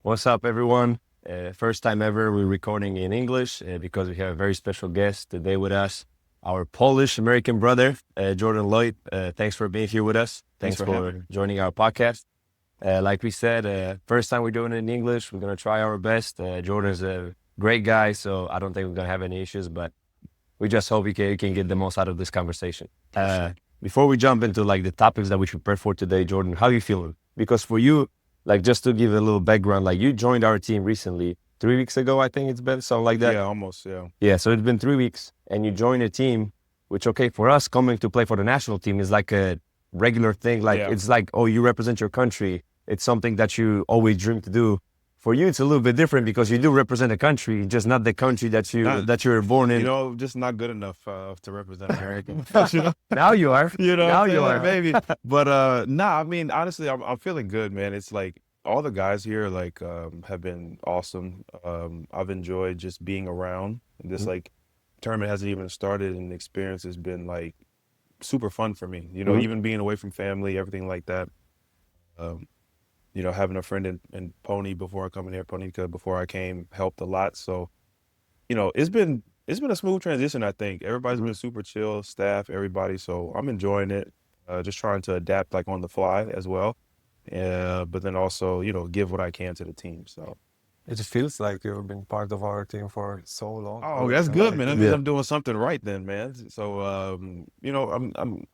What's up, everyone? First time ever we're recording in English because we have a very special guest today with us, our Polish American brother, Jordan Loyd. Thanks for being here with us. Thanks Thanks for having for me. joining our podcast. Like we said, first time we're doing it in English. We're going to try our best. Jordan's a great guy, so I don't think we're going to have any issues, but we just hope we can get the most out of this conversation. Before we jump into like the topics that we prepared for today, Jordan, how are you feeling? Because for you, like just to give a little background, like you joined our team recently, 3 weeks ago, I think it's been something like that. Yeah, almost. Yeah. Yeah, so it's been 3 weeks, and you joined a team, which okay for us coming to play for the national team is like a regular thing. Like Yeah. it's like, oh, you represent your country. It's something that you always dream to do. For you, it's a little bit different because you do represent a country, just not the country that Not, you were born in. just not good enough to represent America. Now you are. Now you are. Maybe. But nah, I mean, honestly, I'm feeling good, man. It's like all the guys here have been awesome. I've enjoyed just being around. This like tournament hasn't even started, and the experience has been like super fun for me. Even being away from family, everything like that. Um, having a friend in Pony before I come in here, Ponica before I came helped a lot. So, it's been a smooth transition, I think. Everybody's been super chill, staff, everybody. So I'm enjoying it. Just trying to adapt like on the fly as well. But then also, give what I can to the team. So It feels like you've been part of our team for so long. oh, that's And good, man. That like, means Yeah. I'm doing something right then, man. So I'm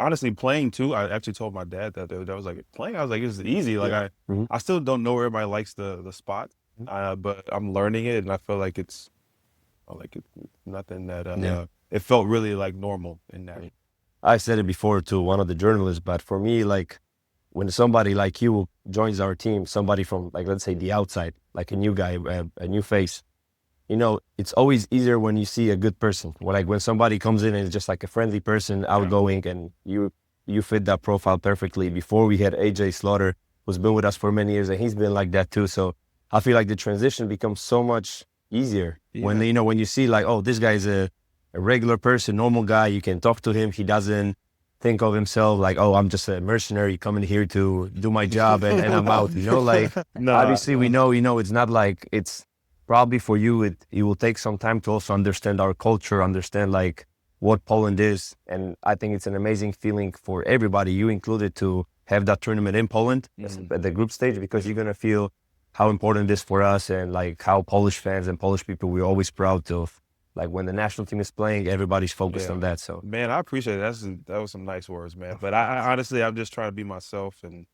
honestly playing too. I actually told my dad that the other day. I was like, playing, I was like, it's easy. Like Yeah. I still don't know where everybody likes the spot. But I'm learning it, and I feel like it's nothing that Yeah. it felt really like normal in that. I said it before to one of the journalists, but for me, like when somebody like you joins our team, somebody from like let's say the outside, like a new guy, a new face, it's always easier when you see a good person. Like when somebody comes in and is just like a friendly person, outgoing, and you fit that profile perfectly. Before we had AJ Slaughter, who's been with us for many years, and he's been like that too. So I feel like the transition becomes so much easier when Yeah. when you see like, oh, this guy's a regular person, normal guy. You can talk to him. He doesn't think of himself like, oh, I'm just a mercenary coming here to do my job and I'm out. Like No, obviously we know it's not like it's probably for you. It will take some time to also understand our culture, understand like what Poland is, and I think it's an amazing feeling for everybody, you included, to have that tournament in Poland at the group stage because you're gonna feel how important it is for us and like how Polish fans and Polish people we're always proud of. Like when the national team is playing, everybody's focused on that. So man, I appreciate it. That was some nice words, man. But I honestly, I'm just trying to be myself, and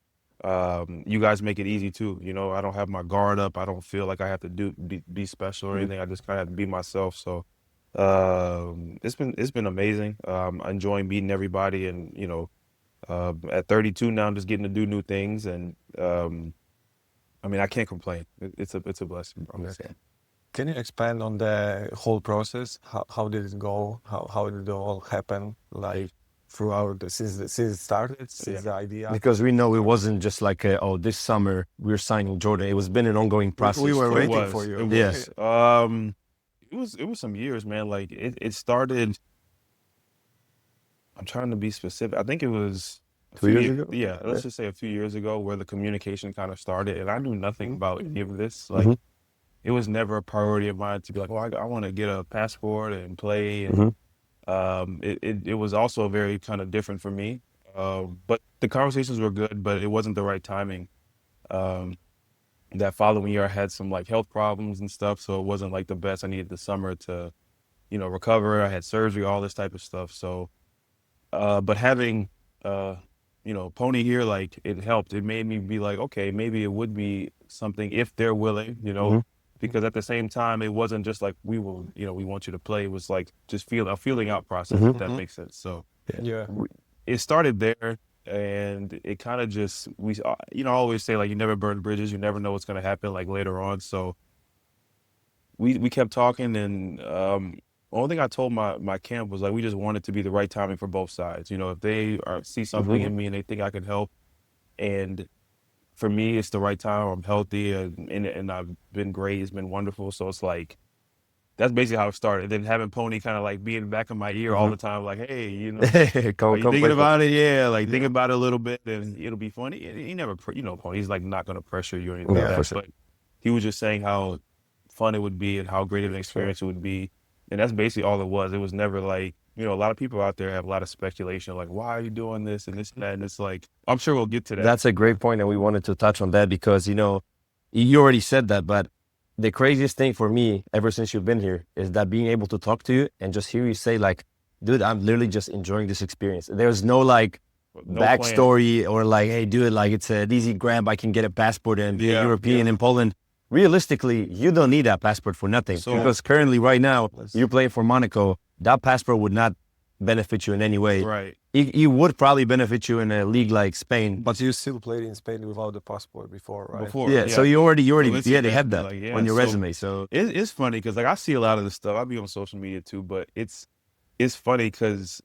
you guys make it easy too. I don't have my guard up. I don't feel like I have to be special or anything. I just kind of have to be myself. So it's been amazing. I'm enjoying meeting everybody, and at 32 now, I'm just getting to do new things, and I mean, I can't complain. It's a blessing, bro. Okay. Can you expand on the whole process? How did it go? How did it all happen? Like throughout since it started, since the idea. because we know it wasn't just like oh, this summer we're signing Jordan. It was been an ongoing process. We were for- waiting was. for you. It Yes. was. It was some years, man. Like it started. I'm trying to be specific. I think it was a 2 few years ye- ago? Yeah, let's Yeah. just say a few years ago, where the communication kind of started, and I knew nothing about any of this. Mhm. It was never a priority of mine to be like, oh, I want to get a passport and play. And Mhm. it was also very kind of different for me. But the conversations were good, but it wasn't the right timing. Um, that following year, I had some like health problems and stuff, so it wasn't like the best. I needed the summer to, recover. I had surgery, all this type of stuff. So, but having, Pony here, like it helped. It made me be like, okay, maybe it would be something if they're willing, Mhm. because at the same time, it wasn't just like we will, we want you to play. It was like just a feeling out process, if that makes sense. So Yeah. it started there, and it kind of just I always say like you never burn bridges. You never know what's gonna happen like later on. So we kept talking, and only thing I told my camp was like we just want it to be the right timing for both sides. If they see something in me and they think I can help, and for me it's the right time. I'm healthy, and I've been great. It's been wonderful. So it's like that's basically how it started. Then having Pony kind of like be in the back of my ear all the time, like, hey, are you thinking about it? Yeah, like think about it a little bit, and it'll be funny. He never, Pony, he's like not gonna pressure you or anything Yeah, like for that. sure. But he was just saying how fun it would be and how great of an experience it would be. And that's basically all it was. It was never like, a lot of people out there have a lot of speculation, like, why are you doing this and this and that? And it's like, I'm sure we'll get to that. That's a great point, and we wanted to touch on that because, you already said that, but the craziest thing for me ever since you've been here is that being able to talk to you and just hear you say like, dude, I'm literally just enjoying this experience. There's no like backstory or like, hey, dude, like it's an easy grab. I can get a passport and be a European in Poland. Realistically, you don't need that passport for nothing because currently right now you're playing for Monaco. That passport would not benefit you in any way. Right. It would probably benefit you in a league like Spain. But you still played in Spain without the passport before, right? Yeah. So you already had that on your resume. So it's funny because like I see a lot of this stuff. I'll be on social media too, but it's funny because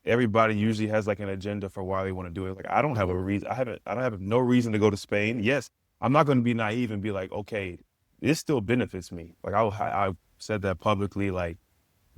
everybody usually has like an agenda for why they want to do it. Like I don't have a reason. I don't have no reason to go to Spain. Yes, I'm not going to be naive and be like, okay, this still benefits me. Like I said that publicly. Like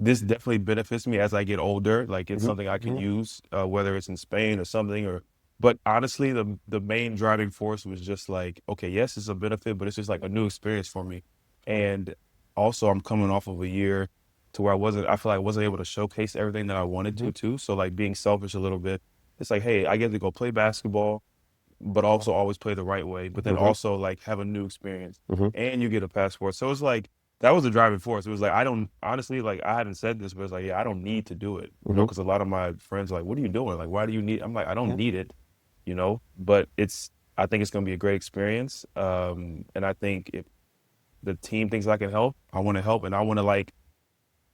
this definitely benefits me as I get older. Like it's something I can use, whether it's in Spain or something. But honestly, the main driving force was just like, okay, yes, it's a benefit, but it's just like a new experience for me. And also, I'm coming off of a year to where I feel like I wasn't able to showcase everything that I wanted to too. So like being selfish a little bit, it's like, hey, I get to go play basketball, but also always play the right way. But then also like have a new experience, and you get a passport. So it's like that was the driving force. It was like I hadn't said this, but it's like I don't need to do it, because a lot of my friends are like, what are you doing? Like, why do you need? I'm like, I don't need it, But I think it's gonna be a great experience, and I think if the team thinks I can help, I want to help, and I want to like.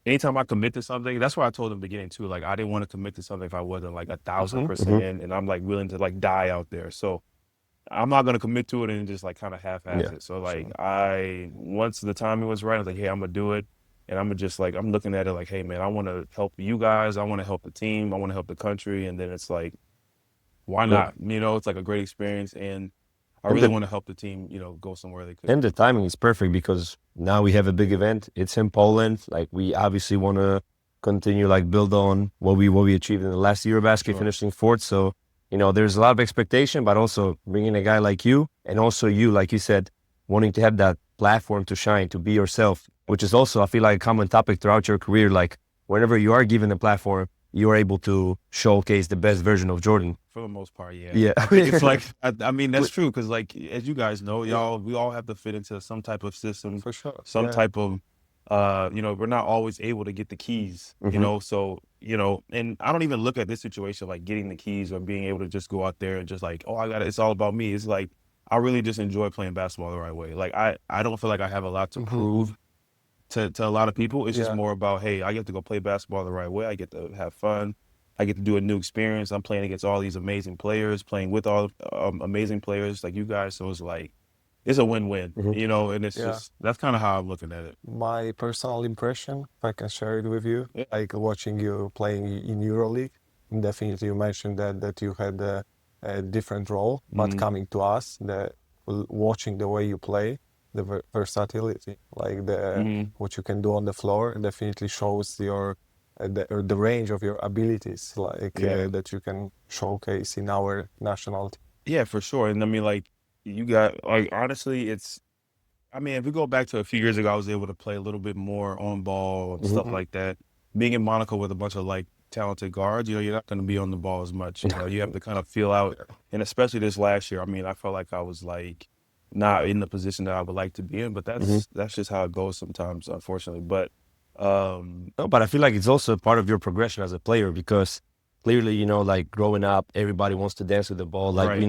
Anytime I commit to something, that's why I told them in the beginning too. Like I didn't want to commit to something if I wasn't like 1,000% in, and I'm like willing to like die out there. So I'm not gonna commit to it and just like kind of half-ass it. So like once the timing was right, I was like, hey, I'm gonna do it, and I'm just like I'm looking at it like, hey man, I want to help you guys, I want to help the team, I want to help the country, and then it's like, why not? It's like a great experience, and I really want to help the team, go somewhere they could. And the timing is perfect because now we have a big event. It's in Poland. Like we obviously want to continue like build on what we achieved in the last Eurobasket, finishing fourth. So, there's a lot of expectation, but also bringing a guy like you, and also you, like you said, wanting to have that platform to shine, to be yourself, which is also, I feel like, a common topic throughout your career. Like whenever you are given a platform, you are able to showcase the best version of Jordan. For the most part, yeah. Yeah. I think it's like, I mean, that's true. Cause like, as you guys know, we all have to fit into some type of system. For sure. Some type of, we're not always able to get the keys, so, and I don't even look at this situation like getting the keys or being able to just go out there and just like, oh, it's all about me. It's like, I really just enjoy playing basketball the right way. Like, I don't feel like I have a lot to prove to a lot of people. It's just more about, hey, I get to go play basketball the right way. I get to have fun. I get to do a new experience. I'm playing against all these amazing players, playing with all amazing players like you guys. So it's like, it's a win-win, and it's just, that's kind of how I'm looking at it. My personal impression, if I can share it with you, like watching you playing in Euroleague, definitely you mentioned that you had a different role, but coming to us, watching the way you play, the versatility, like what you can do on the floor, definitely shows your the range of your abilities, like that you can showcase in our national team. Yeah, for sure. And I mean, like, you got, like, honestly, if we go back to a few years ago, I was able to play a little bit more on ball and stuff like that. Being in Monaco with a bunch of like talented guards, you're not going to be on the ball as much. You have to kind of feel out. And especially this last year, I felt like I was like not in the position that I would like to be in, but that's just how it goes sometimes, unfortunately. But no, but I feel like it's also part of your progression as a player because clearly, like growing up, everybody wants to dance with the ball, like,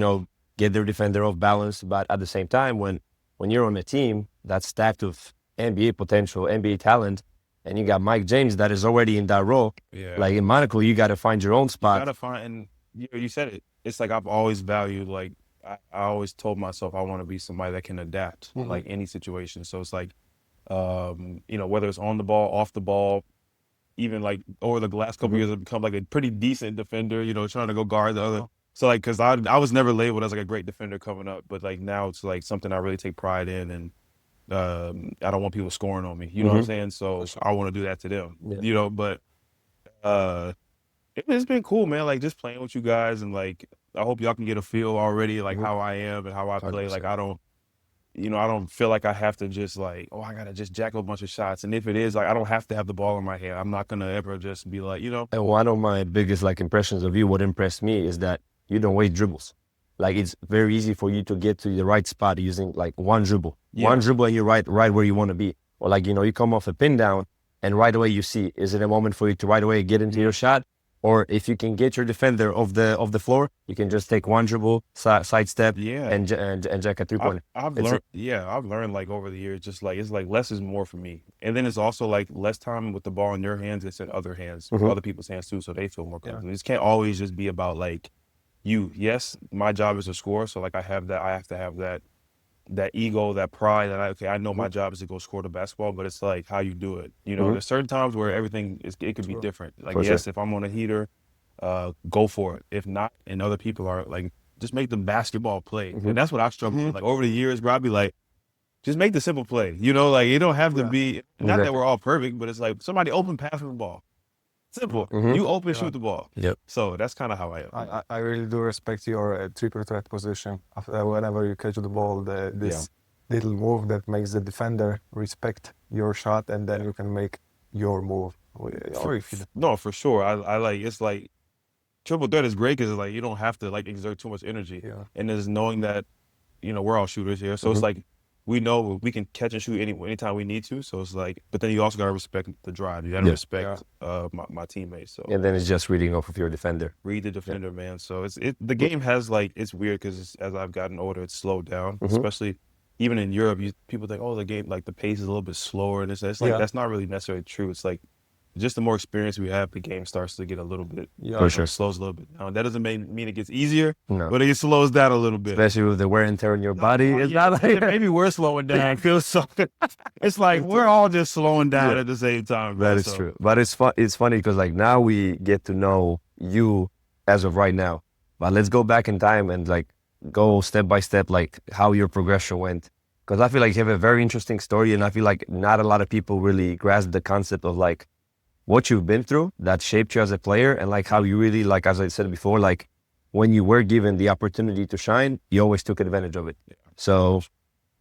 get their defender off balance. But at the same time, when you're on a team that's stacked with NBA potential, NBA talent, and you got Mike James that is already in that role, like in Monaco, you got to find your own spot. You got to find, and you said it. It's like I've always valued, like, I always told myself I want to be somebody that can adapt, like any situation. So it's like, whether it's on the ball, off the ball, even like over the last couple years, I've become like a pretty decent defender, trying to go guard the other. So like, cause I was never labeled as like a great defender coming up, but like now it's like something I really take pride in, and I don't want people scoring on me. You know what I'm saying? So I want to do that to them. But it's been cool, man. Like just playing with you guys, and like I hope y'all can get a feel already, like how I am and how I play. 100%. Like you know, I don't feel like I have to just like, oh, I gotta just jack up a bunch of shots. And if it is, like, I don't have to have the ball in my hand. I'm not gonna ever just be like, you know. And one of my biggest like impressions of you, what impressed me is that you don't waste dribbles. Like it's very easy for you to get to the right spot using like one dribble. Yeah. One dribble and you're right where you want to be. Or like, you know, you come off a pin down and right away you see, is it a moment for you to right away get into your shot? Or if you can get your defender off the floor, you can just take one dribble, sidestep, Yeah. and jack a 3-pointer. I've learned like over the years, just like it's like less is more for me. And then it's also like less time with the ball in your hands, it's in other hands, other people's hands too, so they feel more comfortable. It can't always just be about like you. Yes, my job is to score, so like I have to have that ego, that pride that I know my job is to go score the basketball, but it's like how you do it. You know, there's certain times where it could be different. Like, yes, if I'm on a heater, go for it. If not, and other people are like, just make the basketball play. And that's what I've struggled with. Like over the years, bro, I'd be like, just make the simple play. You know, like it don't have to be, not that we're all perfect, but it's like somebody open pass the ball. Simple. You open, shoot the ball. Yep. So that's kind of how I am. I really do respect your triple threat position. Whenever you catch the ball, this little move that makes the defender respect your shot, and then you can make your move. No, for sure. I like, it's like, triple threat is great because like you don't have to like exert too much energy. And there's knowing that, you know, we're all shooters here. So it's like, we know we can catch and shoot anytime we need to. So it's like, but then you also got to respect the drive. You got to respect my teammates. So and then it's just reading off of your defender. Read the defender, man. So the game has like, it's weird because as I've gotten older, it's slowed down, especially even in Europe. People think, oh, the game, like the pace is a little bit slower. And it's like, that's not really necessarily true. It's like, just the more experience we have, the game starts to get a little bit, for sure, slows a little bit down. That doesn't mean it gets easier, no, but it slows down a little bit. Especially with the wear and tear on your body. It's not like maybe we're slowing down. I feel so. It's like we're all just slowing down at the same time. That is true. But it's funny because like now we get to know you as of right now. But let's go back in time and like go step by step, like how your progression went. Because I feel like you have a very interesting story, and I feel like not a lot of people really grasp the concept of like what you've been through that shaped you as a player, and like how you really, like as I said before, like when you were given the opportunity to shine, you always took advantage of it. So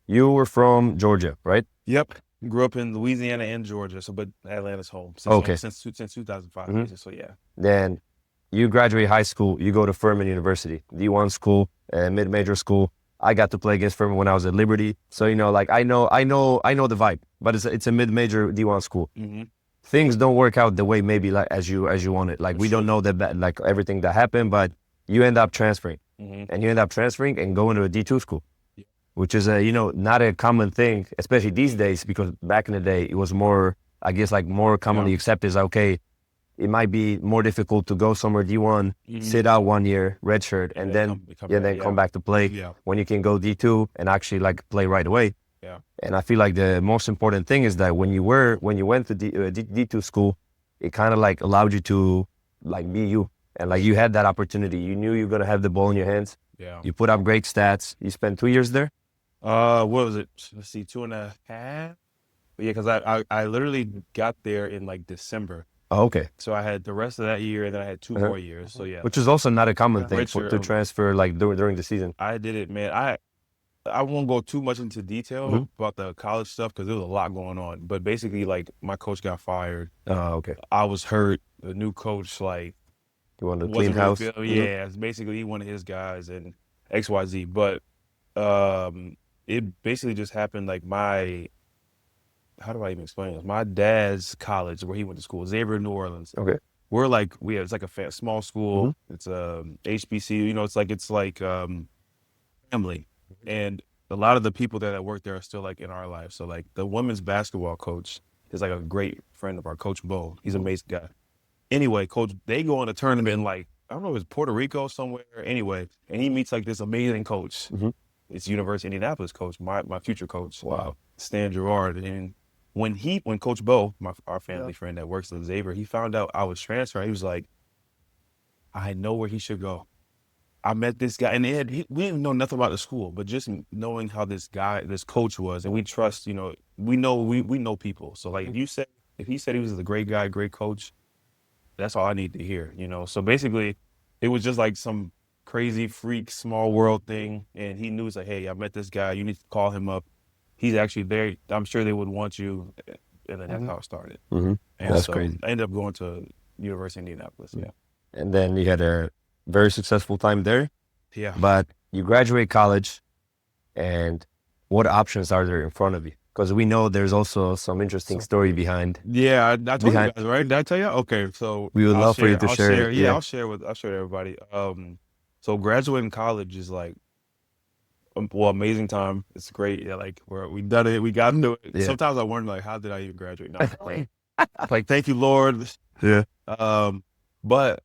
you were from Georgia, right? Yep. Grew up in Louisiana and Georgia, but Atlanta's home. Since 2005. So yeah. Then you graduate high school, you go to Furman University, D1 school, mid-major school. I got to play against Furman when I was at Liberty. So, you know, like I know the vibe, but it's a mid-major D1 school. Things don't work out the way maybe like as you want it. Like we don't know like everything that happened, but you end up transferring, and you end up transferring and going to a D2 school, which is not a common thing, especially these days, because back in the day it was more, I guess, like more commonly accepted is okay. It might be more difficult to go somewhere D1, sit out 1 year, redshirt, and then come back to play when you can go D2 and actually like play right away. And I feel like the most important thing is that when you went to D2 school, it kind of like allowed you to like be you, and like you had that opportunity. You knew you were gonna have the ball in your hands. You put up great stats. You spent 2 years there. What was it? Let's see, 2.5. Yeah, because I literally got there in like December. Oh, okay. So I had the rest of that year, and then I had 2 more years. So yeah, which is also not a common thing to transfer like during the season. I did it, man. I won't go too much into detail about the college stuff because there was a lot going on. But basically, like, my coach got fired. Oh, okay. I was hurt. The new coach, like, you wanted to clean house? Yeah, basically, he wanted his guys and XYZ. But it basically just happened, like, how do I even explain this? My dad's college, where he went to school, Xavier, New Orleans. Okay. We're like, it's like a small school. It's HBCU. It's like family. And a lot of the people that work there are still like in our life. So like the women's basketball coach is like a great friend of our, Coach Bo. He's an amazing guy. Anyway, they go on a tournament in like, I don't know, it's Puerto Rico somewhere. Anyway, and he meets like this amazing coach. It's University of Indianapolis coach, my future coach. Wow. Stan Gerard. And when Coach Bo, our family friend that works at Xavier, he found out I was transferring, he was like, I know where he should go. I met this guy, and we didn't know nothing about the school, but just knowing how this coach was, and we trust, we know people. So like if he said he was a great guy, great coach, that's all I need to hear, So basically, it was just like some crazy freak small world thing, and he knew, it's like, hey, I met this guy. You need to call him up. He's actually there. I'm sure they would want you, and then that's how it started. Mm-hmm. And That's so crazy. I ended up going to University of Indianapolis. Yeah, And then you had a very successful time there. yeah. But you graduate college, and what options are there in front of you? Because we know there's also some interesting story behind. Yeah, I told you guys, right? Did I tell you? Okay, so We would love for you to I'll share. Yeah, I'll share with everybody. So graduating college is like, well, amazing time. It's great. Yeah, like we done it. We got into it. Yeah. Sometimes I wonder, like, how did I even graduate? No, like, thank you, Lord. Yeah. But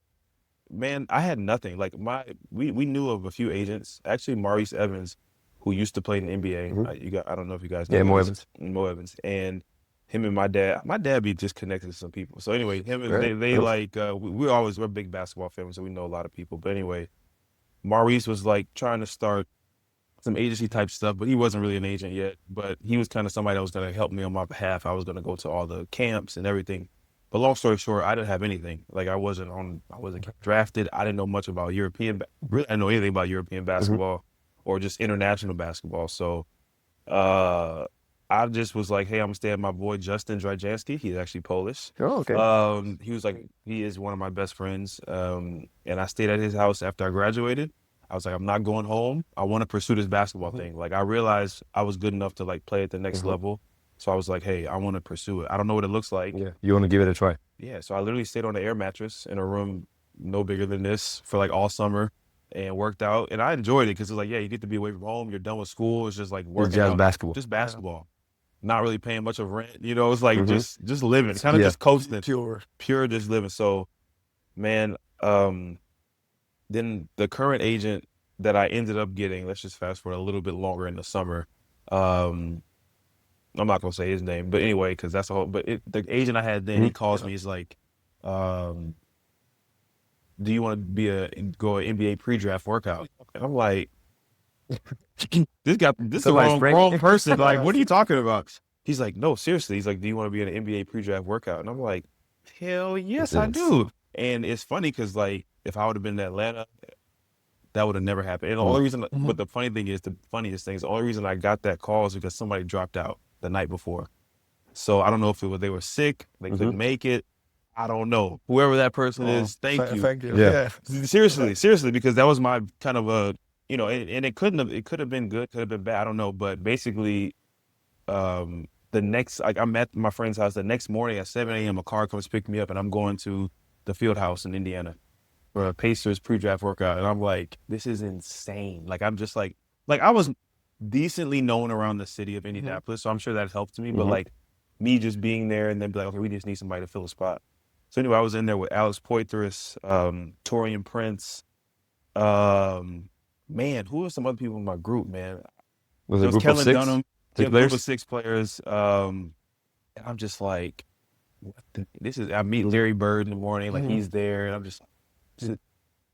man, I had nothing. Like we knew of a few agents. Actually, Maurice Evans, who used to play in the NBA. Mhm. I don't know if you guys know. Yeah, Mo Evans. Mo Evans. And him and my dad be just connected to some people. So anyway, him and Right. they like we're big basketball fans, so we know a lot of people. But anyway, Maurice was like trying to start some agency type stuff, but he wasn't really an agent yet. But he was kind of somebody that was going to help me on my behalf. I was going to go to all the camps and everything. But long story short, I didn't have anything. Like I wasn't drafted. I didn't know much about European. Really, I didn't know anything about European basketball or just international basketball. So I just was like, hey, I'm gonna stay at my boy Justin Drajansky. He's actually Polish. Oh, okay. He was like, he is one of my best friends. And I stayed at his house after I graduated. I was like, I'm not going home. I want to pursue this basketball thing. Like I realized I was good enough to like play at the next level. So I was like, hey, I want to pursue it. I don't know what it looks like. Yeah. You want to give it a try? Yeah. So I literally stayed on an air mattress in a room no bigger than this for like all summer and worked out. And I enjoyed it because it's like, yeah, you get to be away from home. You're done with school. It's just like working just out. basketball. Just basketball. Not really paying much of rent. You know, it's like just living. Kind of just coasting. Pure just living. So, man, then the current agent that I ended up getting, let's just fast forward a little bit longer in the summer. I'm not gonna say his name, but anyway, because that's a whole. But the agent I had then, he calls me. He's like, "Do you want to go an NBA pre-draft workout?" And I'm like, "This is the wrong person. Like, what are you talking about?" He's like, "No, seriously." He's like, "Do you want to be in an NBA pre-draft workout?" And I'm like, "Hell yes, I do." And it's funny because like, if I would have been in Atlanta, that would have never happened. And the only reason, but the funniest thing is the only reason I got that call is because somebody dropped out the night before. So I don't know if they were sick, they couldn't make it. I don't know. Whoever that person is, thank you. Thank you. Yeah. Seriously, because that was my kind of a, and it could have been good, could have been bad. I don't know. But basically, the next, like I'm at my friend's house the next morning at 7 a.m. A car comes to pick me up and I'm going to the field house in Indiana for a Pacers pre-draft workout. And I'm like, this is insane. Like, I'm just like I was decently known around the city of Indianapolis, so I'm sure that helped me. But like me just being there and then be like, okay, we just need somebody to fill a spot. So anyway, I was in there with Alex Poitras, Torian Prince, man, who are some other people in my group, man? Was it a group Kellen of six? Dunham, Six group players? of 6 players. And I'm just like, I meet Larry Bird in the morning, like he's there, and I'm just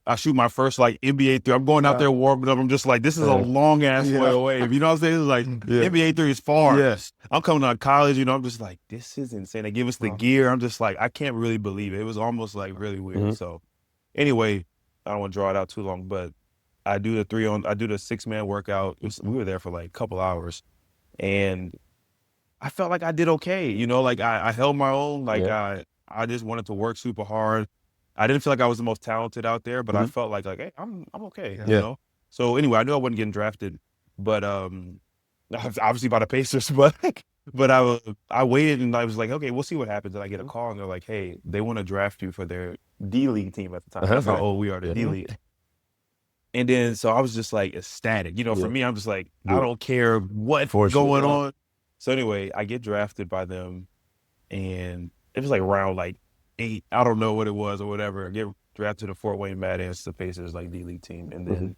I shoot my first like NBA three. I'm going out there warming up. I'm just like, this is a long ass way away. You know what I'm saying? It's like NBA three is far. Yes. I'm coming out of college, I'm just like, this is insane. They give us the gear. I'm just like, I can't really believe it. It was almost like really weird. So anyway, I don't want to draw it out too long, but I do the 6-man workout. We were there for like a couple hours and I felt like I did okay. Like I held my own. Like I just wanted to work super hard. I didn't feel like I was the most talented out there, but I felt like, hey, I'm okay. You know? So anyway, I knew I wasn't getting drafted, but obviously by the Pacers, but I waited and I was like, okay, we'll see what happens. And I get a call and they're like, hey, they want to draft you for their D-League team at the time. That's how old we are, the D-League. And then so I was just like ecstatic. For me, I'm just like, I don't care what's going on. So anyway, I get drafted by them and it was like round like 8. I don't know what it was or whatever. I get drafted to the Fort Wayne Mad Ants, the Pacers like D-League team. And then,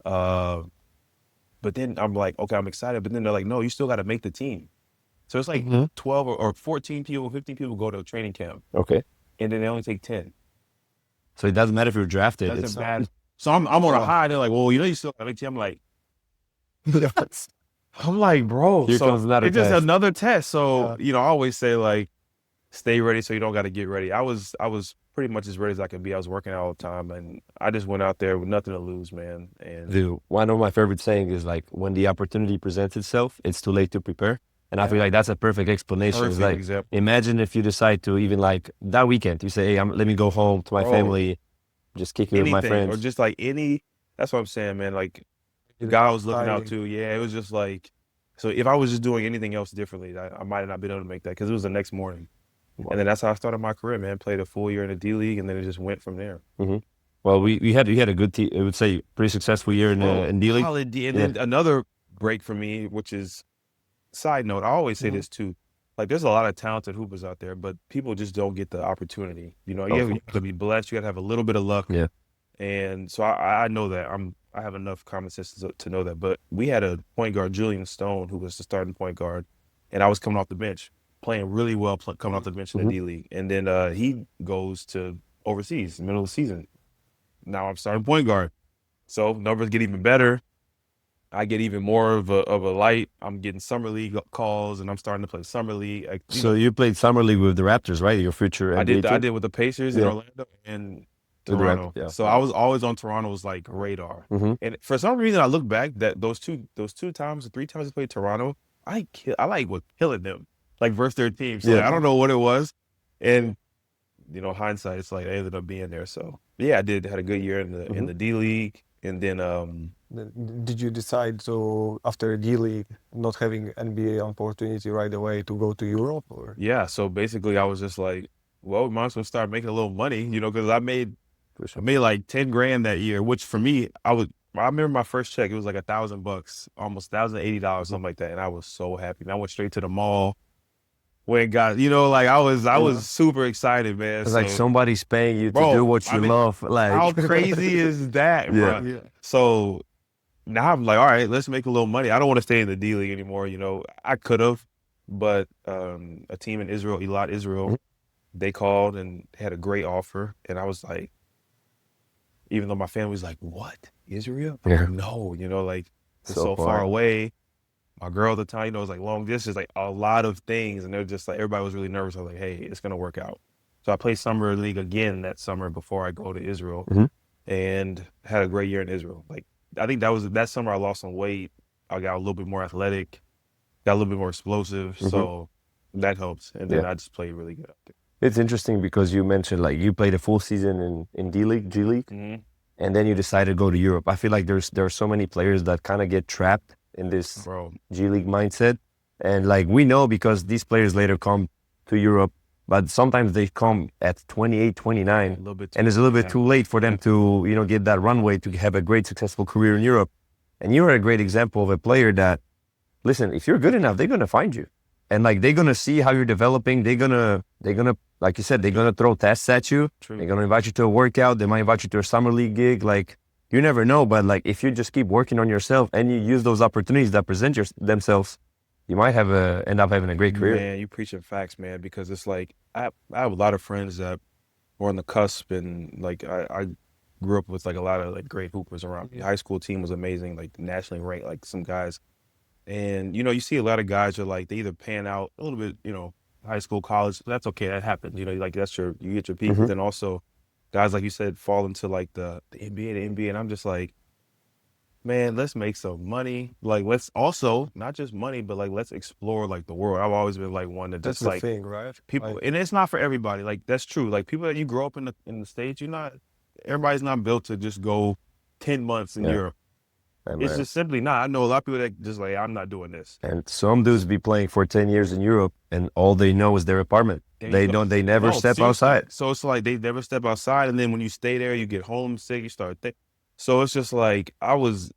but then I'm like, okay, I'm excited. But then they're like, no, you still got to make the team. So it's like 12 or 14 people, 15 people go to a training camp. Okay. And then they only take 10. So it doesn't matter if you're drafted. That's bad. So I'm on a high. They're like, well, you still got to make the team. I'm like, bro. Here comes another it's just test. another test. So, I always say like, stay ready so you don't got to get ready. I was pretty much as ready as I could be. I was working out all the time, and I just went out there with nothing to lose, man. And Dude, one of my favorite sayings is like, when the opportunity presents itself, it's too late to prepare. And I feel like that's a perfect explanation. It's perfect like, example. imagine if you decide to even like that weekend, you say, hey, let me go home to my family, just kick it with my friends. Or just like that's what I'm saying, man. Like the guy I was looking out to, yeah, it was just like, so if I was just doing anything else differently, I might have not been able to make that because it was the next morning. And then that's how I started my career, man. Played a full year in the D League, and then it just went from there. Well, we had a good team. I would say pretty successful year in D League. Solid D. And then another break for me, which is side note. I always say this too. Like, there's a lot of talented hoopers out there, but people just don't get the opportunity. You know, you have to be blessed. You got to have a little bit of luck. Yeah. And so I know that I have enough common sense to know that. But we had a point guard, Julian Stone, who was the starting point guard, and I was coming off the bench, playing really well, coming off the bench in the D League. And then he goes to overseas in the middle of the season. Now I'm starting point guard. So numbers get even better. I get even more of a light. I'm getting summer league calls, and I'm starting to play summer league. So you played summer league with the Raptors, right? Your future NBA I did with the Pacers in Orlando and Toronto. So I was always on Toronto's like radar. And for some reason, I look back that those two times, 3 times I played Toronto, I like was killing them, like versus their team. So like, I don't know what it was, and you know, hindsight, it's like I ended up being there. So yeah, had a good year in the D League, and then. Did you decide to, after D League, not having NBA opportunity right away, to go to Europe? Or? Yeah, so basically I was just like, well, we might as well start making a little money, you know, because I made like 10 grand that year, which for me, I remember my first check, it was like $1,000, almost $1,080, something like that, and I was so happy. And I went straight to the mall. When got, you know, like I was super excited, man. It's like somebody's paying you to do what you love. Like, how crazy is that, bro? Yeah. So now I'm like, all right, let's make a little money. I don't want to stay in the D League anymore. You know, I could have, but a team in Israel, Eilat Israel, they called and had a great offer, and I was like, even though my family was like, what, Israel? Yeah. No, you know, like it's so far away. My girl at the time, you know, it was like long distance, like a lot of things. And they're just like, everybody was really nervous. I was like, hey, it's going to work out. So I played summer league again that summer before I go to Israel and had a great year in Israel. Like, I think that summer I lost some weight. I got a little bit more athletic, got a little bit more explosive. So that helps. And then I just played really good out there. It's interesting because you mentioned like you played a full season in D League, G League, and then you decided to go to Europe. I feel like there are so many players that kind of get trapped in this G League mindset. And like we know because these players later come to Europe, but sometimes they come at 28, 29, and it's a little bit too late for them to, you know, get that runway to have a great, successful career in Europe. And you're a great example of a player that, listen, if you're good enough, they're going to find you. And like, they're going to see how you're developing. They're going to, like you said, they're going to throw tests at you. They're going to invite you to a workout. They might invite you to a summer league gig. Like, you never know, but like if you just keep working on yourself and you use those opportunities that present themselves, you might end up having a great career. Man, you preaching facts, man, because it's like I have a lot of friends that were on the cusp, and like I grew up with like a lot of like great hoopers around me. High school team was amazing, like nationally ranked, like some guys. And you know, you see a lot of guys are like they either pan out a little bit, you know, high school, college. That's okay, that happens. You know, like you get your peak, but then also guys, like you said, fall into like the NBA, and I'm just like, man, let's make some money. Like, let's also, not just money, but like, let's explore like the world. I've always been like one that just that's like, the thing, right? People, and it's not for everybody. Like, that's true. Like, people that you grow up in the States, everybody's not built to just go 10 months in Europe. It's just simply not. I know a lot of people that just like, I'm not doing this. And some dudes be playing for 10 years in Europe, and all they know is their apartment. They never step outside. So it's like they never step outside, and then when you stay there, you get homesick. You start so it's just like I was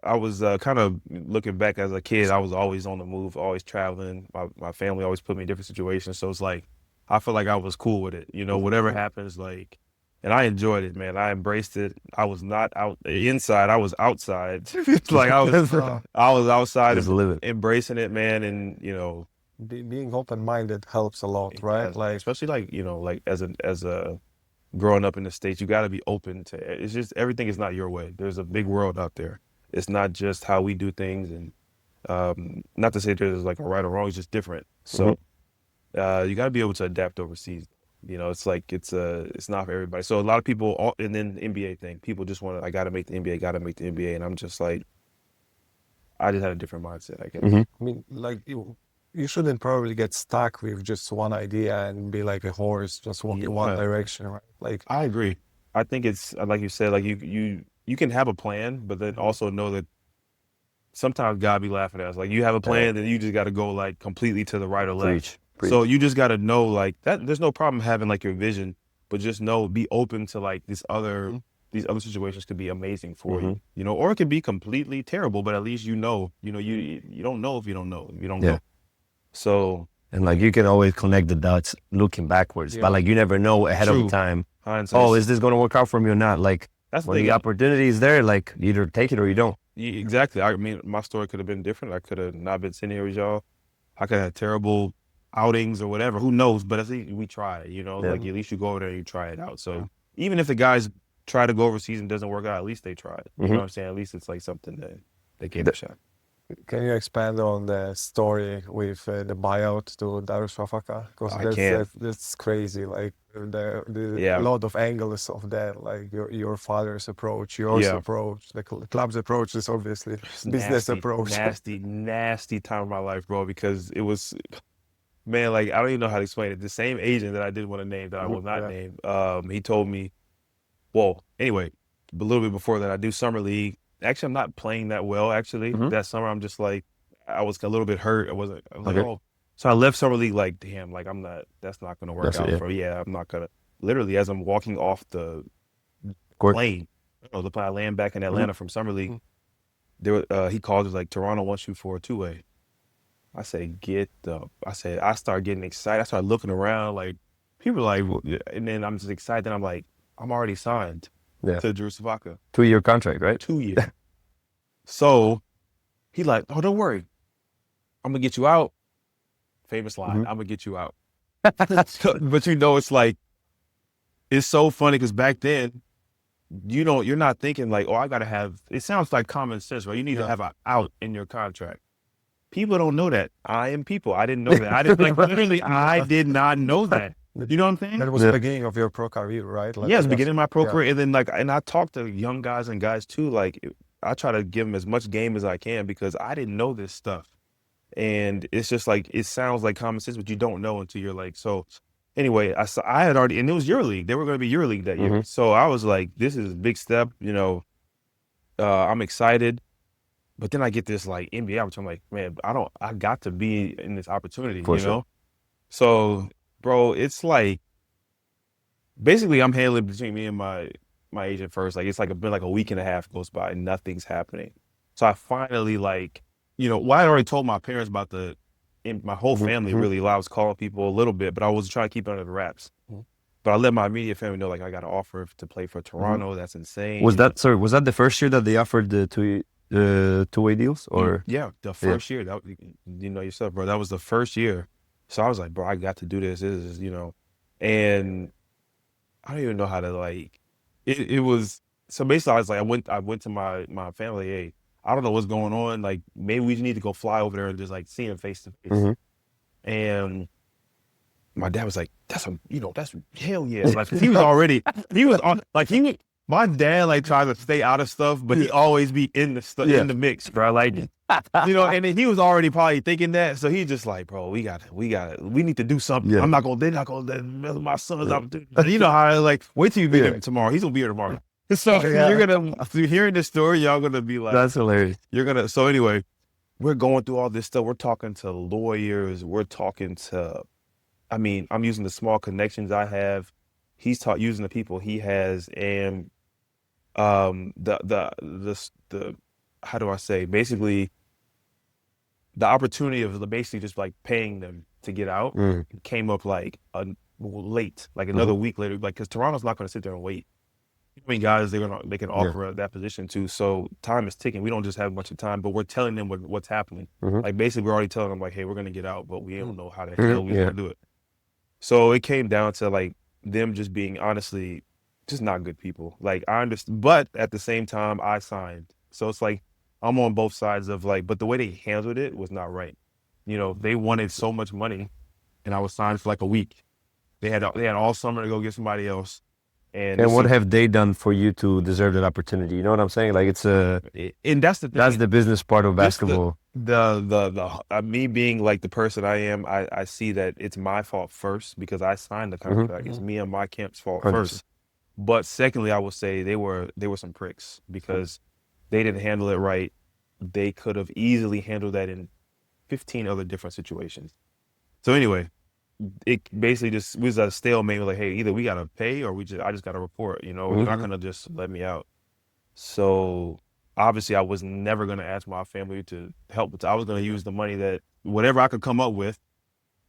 kind of looking back as a kid. I was always on the move, always traveling. My family always put me in different situations. So it's like I feel like I was cool with it. You know, whatever happens, like. And I enjoyed it, man. I embraced it. I was not inside. I was outside. Like I was outside, embracing it, man. And you know, being open-minded helps a lot, right? Like especially like you know, like as a growing up in the States, you got to be open to. It's just everything is not your way. There's a big world out there. It's not just how we do things, and not to say there's like a right or wrong. It's just different. So you got to be able to adapt overseas. You know, it's like it's not for everybody. So a lot of people, and then the NBA thing, people just want to, I got to make the NBA, got to make the NBA, and I'm just like, I just had a different mindset, I guess. Mm-hmm. I mean, like you shouldn't probably get stuck with just one idea and be like a horse, just walking one direction, right? Like I agree. I think it's like you said, like you can have a plan, but then also know that sometimes God be laughing at us. Like you have a plan, then you just got to go like completely to the right or left. Preach. So you just got to know like that. There's no problem having like your vision, but just know, be open to like these other situations could be amazing for you, you know, or it could be completely terrible. But at least you don't know if you don't know if you don't know. So and like you can always connect the dots looking backwards, but like you never know ahead of time. Hindsight. Oh, is this going to work out for me or not? Like that's when the opportunity is there, like either take it or you don't. Exactly. I mean, my story could have been different. I could have not been sitting here with y'all. I could have had terrible outings or whatever. Who knows? But at least we tried, you know, like at least you go over there and you try it out. So even if the guys try to go overseas and doesn't work out, at least they tried. You know what I'm saying? At least it's like something that they gave it a shot. Can you expand on the story with the buyout to Darfaka? Because that's crazy. Like a lot of angles of that. Like your father's approach, yours approach, the club's approach is obviously business approach. Nasty time of my life, bro. Because it was, man, like I don't even know how to explain it. The same agent that I did want to name that I will not name. He told me, well, anyway, a little bit before that, I do summer league. Actually, I'm not playing that well, actually. That summer, I'm just like, I was a little bit hurt. I was like, oh. So I left summer league like, damn, like that's not going to work out for me. Yeah, I'm not going to. Literally, as I'm walking off the plane, I land back in Atlanta from summer league, he called us like, Toronto wants you for a two-way. I said, I started getting excited. I started looking around, like, people like, and then I'm just excited. I'm like, I'm already signed. To Darfaka. 2-year contract, right? 2 years. So he like, oh, don't worry. I'm going to get you out. Famous line, I'm going to get you out. But you know, it's like, it's so funny because back then, you're not thinking like, oh, I got to have, it sounds like common sense, right? You need to have an out in your contract. People don't know that. I am people. I didn't know that. I didn't literally, I did not know that. You know what I'm saying? That was the beginning of your pro career, right? Like, the beginning of my pro career. And then and I talk to young guys and guys too. Like I try to give them as much game as I can because I didn't know this stuff. And it's just like, it sounds like common sense, but you don't know until you're like, so anyway, I had already, and it was Euroleague. They were going to be Euroleague that year. So I was like, this is a big step, you know, I'm excited. But then I get this like NBA opportunity. I'm like, man, I got to be in this opportunity, you know? So, bro, it's like, basically I'm handling between me and my agent first. Like, it's like been like a week and a half goes by and nothing's happening. So I finally like, you know, well, I already told my parents about my whole family really. I was calling people a little bit, but I was trying to keep it under the wraps. But I let my immediate family know, like, I got an offer to play for Toronto. That's insane. Was that the first year that they offered the two-way deals? Or the first year. That, you know yourself, bro. That was the first year. So I was like, bro, I got to do this. This is, you know, and I don't even know how to like. It was so basically. I was like, I went to my family. Hey, I don't know what's going on. Like, maybe we just need to go fly over there and just like see him face to face. And my dad was like, that's hell yeah. Like, my dad like tries to stay out of stuff, but he always be in the mix, bro. Like, you know, and then he was already probably thinking that. So he's just like, bro, we need to do something. They're not gonna my son's opportunity. You know how like, wait till you meet him tomorrow. He's gonna be here tomorrow. So you're gonna, through hearing this story, y'all gonna be like, that's hilarious. So anyway, we're going through all this stuff. We're talking to lawyers. We're talking to, I mean, I'm using the small connections I have. He's using the people he has, and the how do I say? Basically, the opportunity of basically just like paying them to get out came up like late, like another week later, like because Toronto's not going to sit there and wait. I mean, guys, they can offer that position too. So time is ticking. We don't just have a bunch of time, but we're telling them what's happening. Like basically, we're already telling them like, hey, we're going to get out, but we don't know how the hell we're going to do it. So it came down to like them just being honestly just not good people. Like I understand, but at the same time, I signed. So it's like I'm on both sides of like, but the way they handled it was not right. You know, they wanted so much money, and I was signed for like a week. They had all summer to go get somebody else. And what have they done for you to deserve that opportunity? You know what I'm saying? Like it's and that's the thing. That's the business part of basketball. Me being like the person I am, I see that it's my fault first because I signed the contract. It's me and my camp's fault 100%. first. But secondly, I would say they were some pricks because they didn't handle it right. They could have easily handled that in 15 other different situations. So anyway, it basically just was a stalemate. Like, hey, either we gotta pay or I just gotta report. You know, they're not gonna just let me out. So obviously, I was never gonna ask my family to help. I was gonna use the money that whatever I could come up with,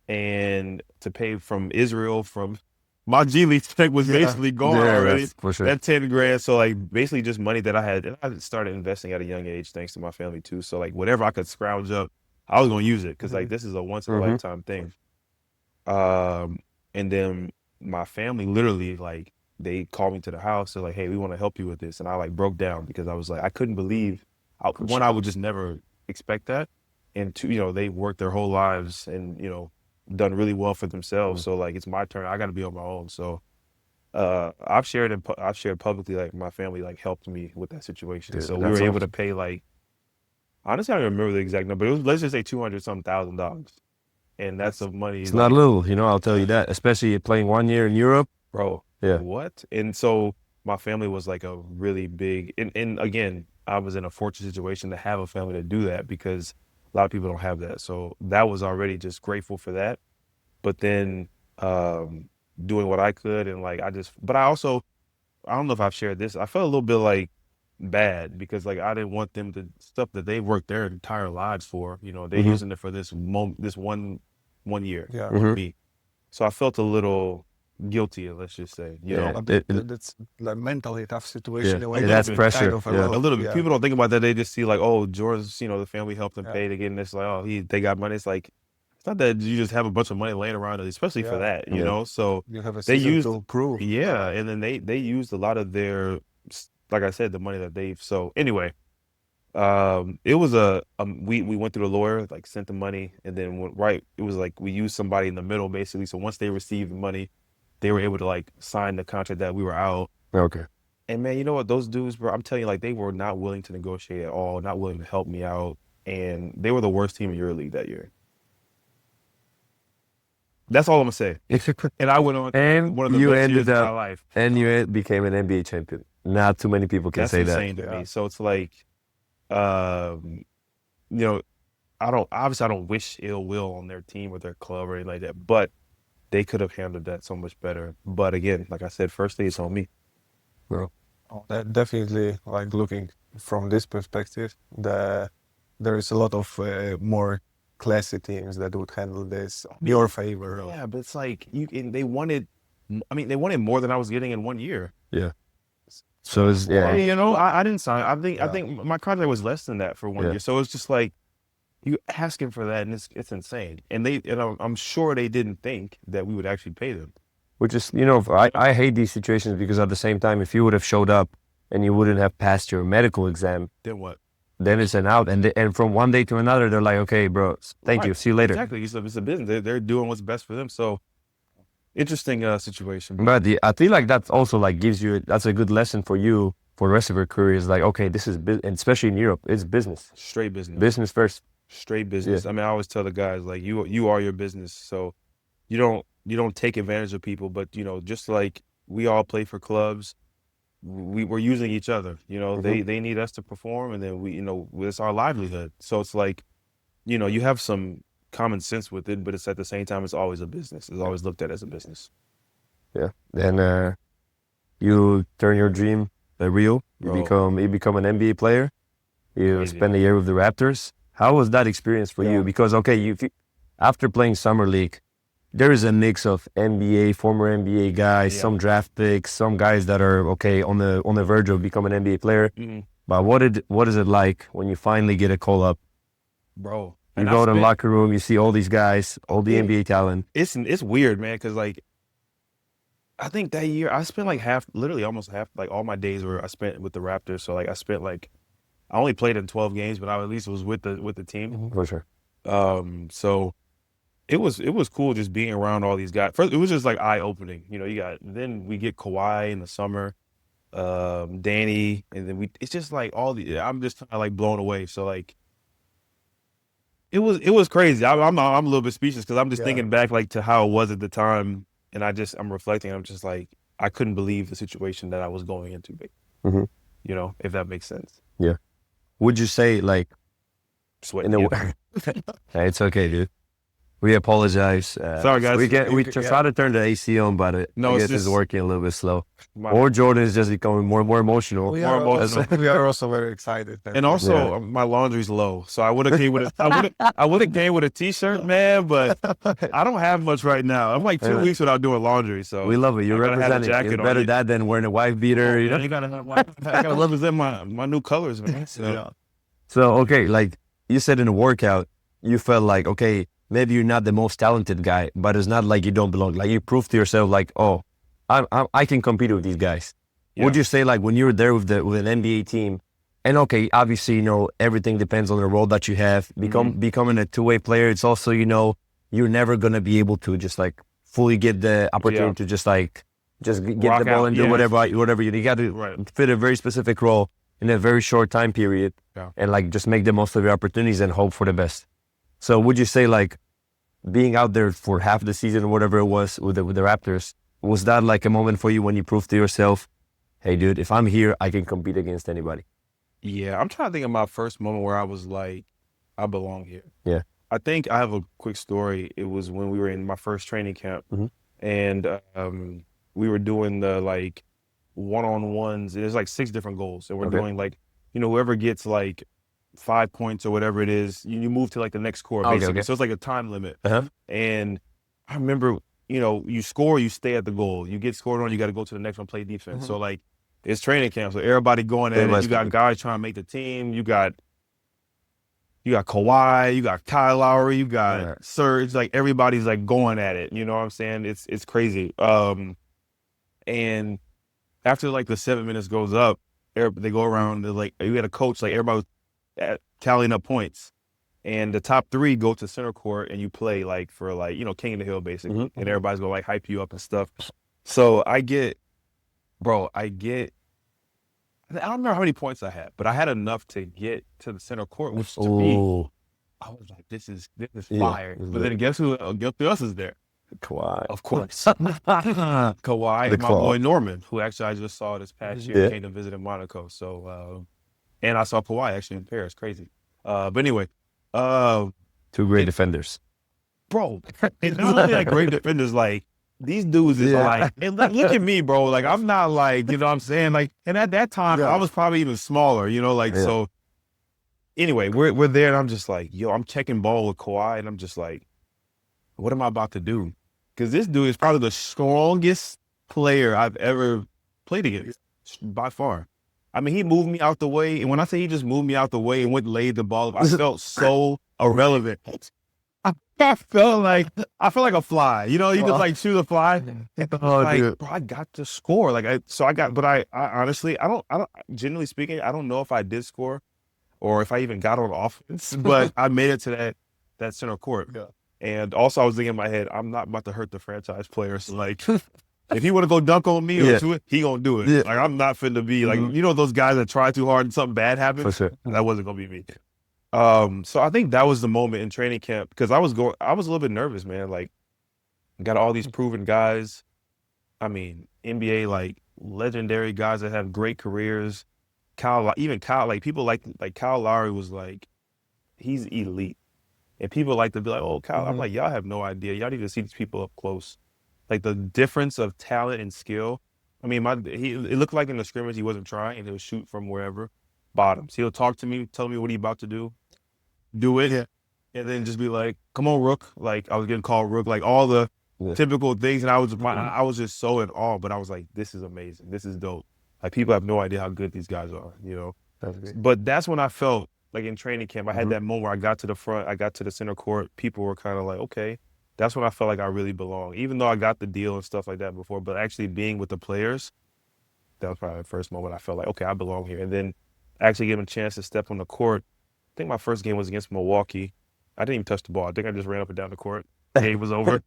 and to pay from Israel from. My G League check was basically gone already. For sure. That 10 grand. So like basically just money that I had. And I started investing at a young age thanks to my family too. So like whatever I could scrounge up, I was gonna use it because like this is a once in a lifetime thing. And then my family literally like they called me to the house. They're like, hey, we want to help you with this. And I like broke down because I was like, I couldn't believe one, I would just never expect that. And two, you know, they worked their whole lives and, you know, done really well for themselves. So like it's my turn. I got to be on my own. So I've shared publicly like my family like helped me with that situation. Dude, so we were able to pay like honestly I don't remember the exact number. It was let's just say $200,000. And that's of money. It's not little, you know, I'll tell you that. Especially playing 1 year in Europe. Bro. Yeah. What? And so my family was like a really big and again, I was in a fortunate situation to have a family to do that because a lot of people don't have that. So that was already just grateful for that. But then doing what I could and like but I don't know if I've shared this. I felt a little bit like bad because like I didn't want them to stuff that they worked their entire lives for. You know, they're using it for this one year with me. So I felt a little guilty, let's just say. You know, that's like mentally tough situation. Yeah, that's pressure. A little bit. People don't think about that. They just see like, oh, George's, you know, the family helped them pay to get in this. Like, oh, they got money. It's like, it's not that you just have a bunch of money laying around, especially for that, you know. So you have a season to prove. Yeah, and then they used a lot of their, like I said, the money that they've. So anyway, it was we went through the lawyer, like sent the money, and then it was like we used somebody in the middle basically. So once they received the money, they were able to like sign the contract that we were out. Okay. And man, you know what? Those dudes, bro, I'm telling you, like they were not willing to negotiate at all, not willing to help me out, and they were the worst team in Euroleague that year. That's all I'm gonna say. And I went on and one of the best years of my life. And you became an NBA champion. Not too many people can say that. That's insane to me. So it's like, you know, I don't wish ill will on their team or their club or anything like that, but they could have handled that so much better. But again, like I said, firstly, it's on me. Bro. That definitely, like looking from this perspective, there is a lot of more classy teams that would handle this in your favor. Yeah, but it's like they wanted more than I was getting in 1 year. Yeah. So it's you know, I didn't sign. I think my contract was less than that for 1 year. So it's just like you asking for that, and it's insane. And I'm sure they didn't think that we would actually pay them. Which is, you know, I hate these situations because at the same time, if you would have showed up and you wouldn't have passed your medical exam, then what? Then it's an out, and from one day to another, they're like, okay, bro, thank you, see you later. Exactly, it's a business. They're doing what's best for them. So interesting situation. But I feel like that also like that's a good lesson for you for the rest of your career. Is like, okay, this is and especially in Europe, it's business. Straight business. Business first. Straight business. Yeah. I mean, I always tell the guys like you are your business. So you don't take advantage of people, but you know, just like we all play for clubs. We're using each other, you know, they need us to perform, and then you know, it's our livelihood. So it's like, you know, you have some common sense with it, but it's at the same time, it's always a business. It's always looked at as a business. Yeah. Then you turn your dream real. You become an NBA player. You spend a year with the Raptors. How was that experience for you? Because after playing summer league, there is a mix of NBA, former NBA guys, some draft picks, some guys that are on the verge of becoming an NBA player. Mm-hmm. But what is it like when you finally get a call up, bro? You go to the locker room, you see all these guys, all the NBA talent. It's weird, man, because like I think that year I spent like almost half, like all my days were I spent with the Raptors. So like I only played in 12 games, but I at least was with the team. For sure. So it was cool just being around all these guys. First, it was just like eye opening. You know, then we get Kawhi in the summer, Danny, and then it's just like I'm just kind of like blown away. So like it was crazy. I'm a little bit speechless because I'm just thinking back like to how it was at the time, and I'm reflecting. I'm just like I couldn't believe the situation that I was going into. Mm-hmm. You know, if that makes sense. Yeah. Would you say like Sweating? It's okay, dude. We apologize. Sorry, guys. We try to turn the AC on, but I guess it's working a little bit slow. Or Jordan is just becoming more and more emotional. We are also very excited. And also, my laundry's low, so I would have came with a t-shirt, man. But I don't have much right now. I'm like 2 weeks without doing laundry, so we love it. You're representing. It's better that than wearing a wife beater. You know, you gotta I gotta represent my new colors, man. So okay, like you said in the workout, you felt like okay. Maybe you're not the most talented guy, but it's not like you don't belong. Like you proved to yourself, like, oh, I can compete with these guys. Yeah. Would you say like when you're there with an NBA team, and okay, obviously you know everything depends on the role that you have. Becoming a two-way player, it's also you're never gonna be able to just like fully get the opportunity to just get the ball and do whatever you got to fit a very specific role in a very short time period, and like just make the most of your opportunities and hope for the best. So would you say like being out there for half the season or whatever it was with the Raptors, was that like a moment for you when you proved to yourself, hey dude, if I'm here, I can compete against anybody? Yeah, I'm trying to think of my first moment where I was like, I belong here. Yeah. I think I have a quick story. It was when we were in my first training camp and we were doing the like one-on-ones. There's like 6 different goals and we're doing like, whoever gets like 5 points or whatever it is, you move to like the next score basically. Okay. So it's like a time limit. And I remember, you score, you stay at the goal. You get scored on, you got to go to the next one, play defense. So like it's training camp, so everybody going at it. You got guys trying to make the team. You got Kawhi, you got Kyle Lowry, you got Serge. Like everybody's like going at it. You know what I'm saying? It's crazy. And after like the 7 minutes goes up, they go around. They're like, you got a coach. Like everybody tallying up points, and the top 3 go to center court, and you play like for like king of the hill basically, and everybody's gonna like hype you up and stuff. So I don't remember how many points I had, but I had enough to get to the center court, which to me, I was like, this is fire. But then guess who else is there? Kawhi, of course. Kawhi and my boy Norman, who actually I just saw this past year, came to visit in Monaco. So. And I saw Kawhi actually in Paris. Crazy. But anyway. 2 great defenders. Bro, it's not only like great defenders, like these dudes is like, and look at me, bro. Like I'm not like, you know what I'm saying? Like, and at that time, I was probably even smaller, so anyway, we're there and I'm just like, yo, I'm checking ball with Kawhi and I'm just like, what am I about to do? Because this dude is probably the strongest player I've ever played against by far. I mean, he moved me out the way, and when I say he just moved me out the way and laid the ball, I felt so irrelevant. I felt like a fly. You just like shoot a fly. Bro, I got to score. But I honestly, I don't. Generally speaking, I don't know if I did score, or if I even got on offense. But I made it to that center court. Yeah. And also, I was thinking in my head, I'm not about to hurt the franchise players. Like. If he want to go dunk on me or do it, he gonna do it. Yeah. Like I'm not finna be like those guys that try too hard and something bad happens. For sure. That wasn't gonna be me. So I think that was the moment in training camp because I was a little bit nervous, man. Like got all these proven guys. I mean, NBA like legendary guys that have great careers. Kyle, like people like Kyle Lowry was like, he's elite, and people like to be like, oh, Kyle. I'm like, y'all have no idea. Y'all need to see these people up close. Like the difference of talent and skill. I mean, it looked like in the scrimmage he wasn't trying, and he'll shoot from wherever, bottoms. He'll talk to me, tell me what he's about to do it, and then just be like, "Come on, Rook!" Like I was getting called Rook, like all the typical things, and I was just so in awe. But I was like, "This is amazing. This is dope." Like people have no idea how good these guys are, But that's when I felt like in training camp, I had that moment where I got to the front, I got to the center court. People were kind of like, "Okay." That's when I felt like I really belong. Even though I got the deal and stuff like that before, but actually being with the players, that was probably the first moment I felt like, okay, I belong here. And then actually getting a chance to step on the court. I think my first game was against Milwaukee. I didn't even touch the ball. I think I just ran up and down the court. game was over.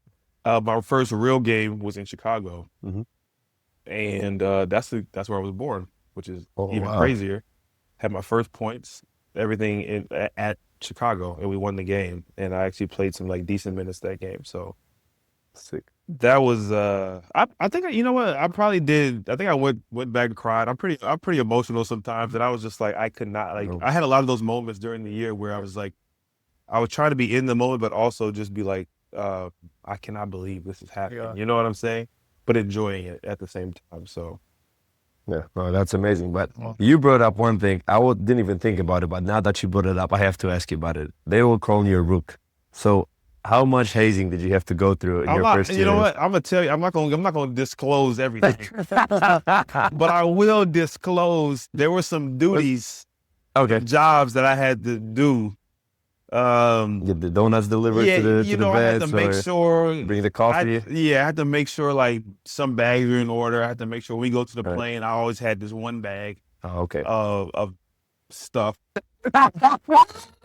My first real game was in Chicago, and that's where I was born, which is even crazier. Had my first points, everything at Chicago, and we won the game. And I actually played some like decent minutes that game. So Sick. that was I think you know what I probably did. I think I went back and cried. I'm pretty emotional sometimes, and I was just like I could not like. I had a lot of those moments during the year where I was like, I was trying to be in the moment, but also just be like, I cannot believe this is happening. Yeah. You know what I'm saying? But enjoying it at the same time. So. Yeah, no, that's amazing. But you brought up one thing. Didn't even think about it, but now that you brought it up, I have to ask you about it. They will call you a rook. So how much hazing did you have to go through in your first year? You know what? I'm gonna tell you. I'm not gonna disclose everything, but I will disclose there were some duties, jobs that I had to do. Get the donuts delivered to the beds, I had to make sure bring the coffee. I had to make sure like some bags are in order. I had to make sure when we go to the plane, I always had this one bag of stuff.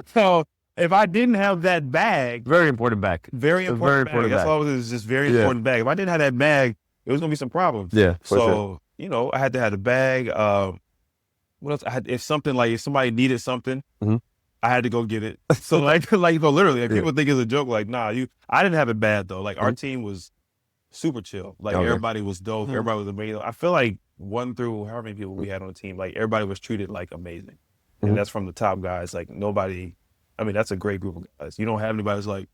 So if I didn't have that bag, very important bag. Very important bag. That's all it was, just very important bag. If I didn't have that bag, it was gonna be some problems. Yeah. So I had to have the bag. What else? If somebody needed something. I had to go get it. So literally, people think it's a joke. Like, nah, I didn't have it bad though. Like our team was super chill. Like everybody was dope. Everybody was amazing. I feel like 1 through however many people we had on the team, like everybody was treated like amazing. And that's from the top guys. Like nobody. I mean, that's a great group of guys. You don't have anybody who's like,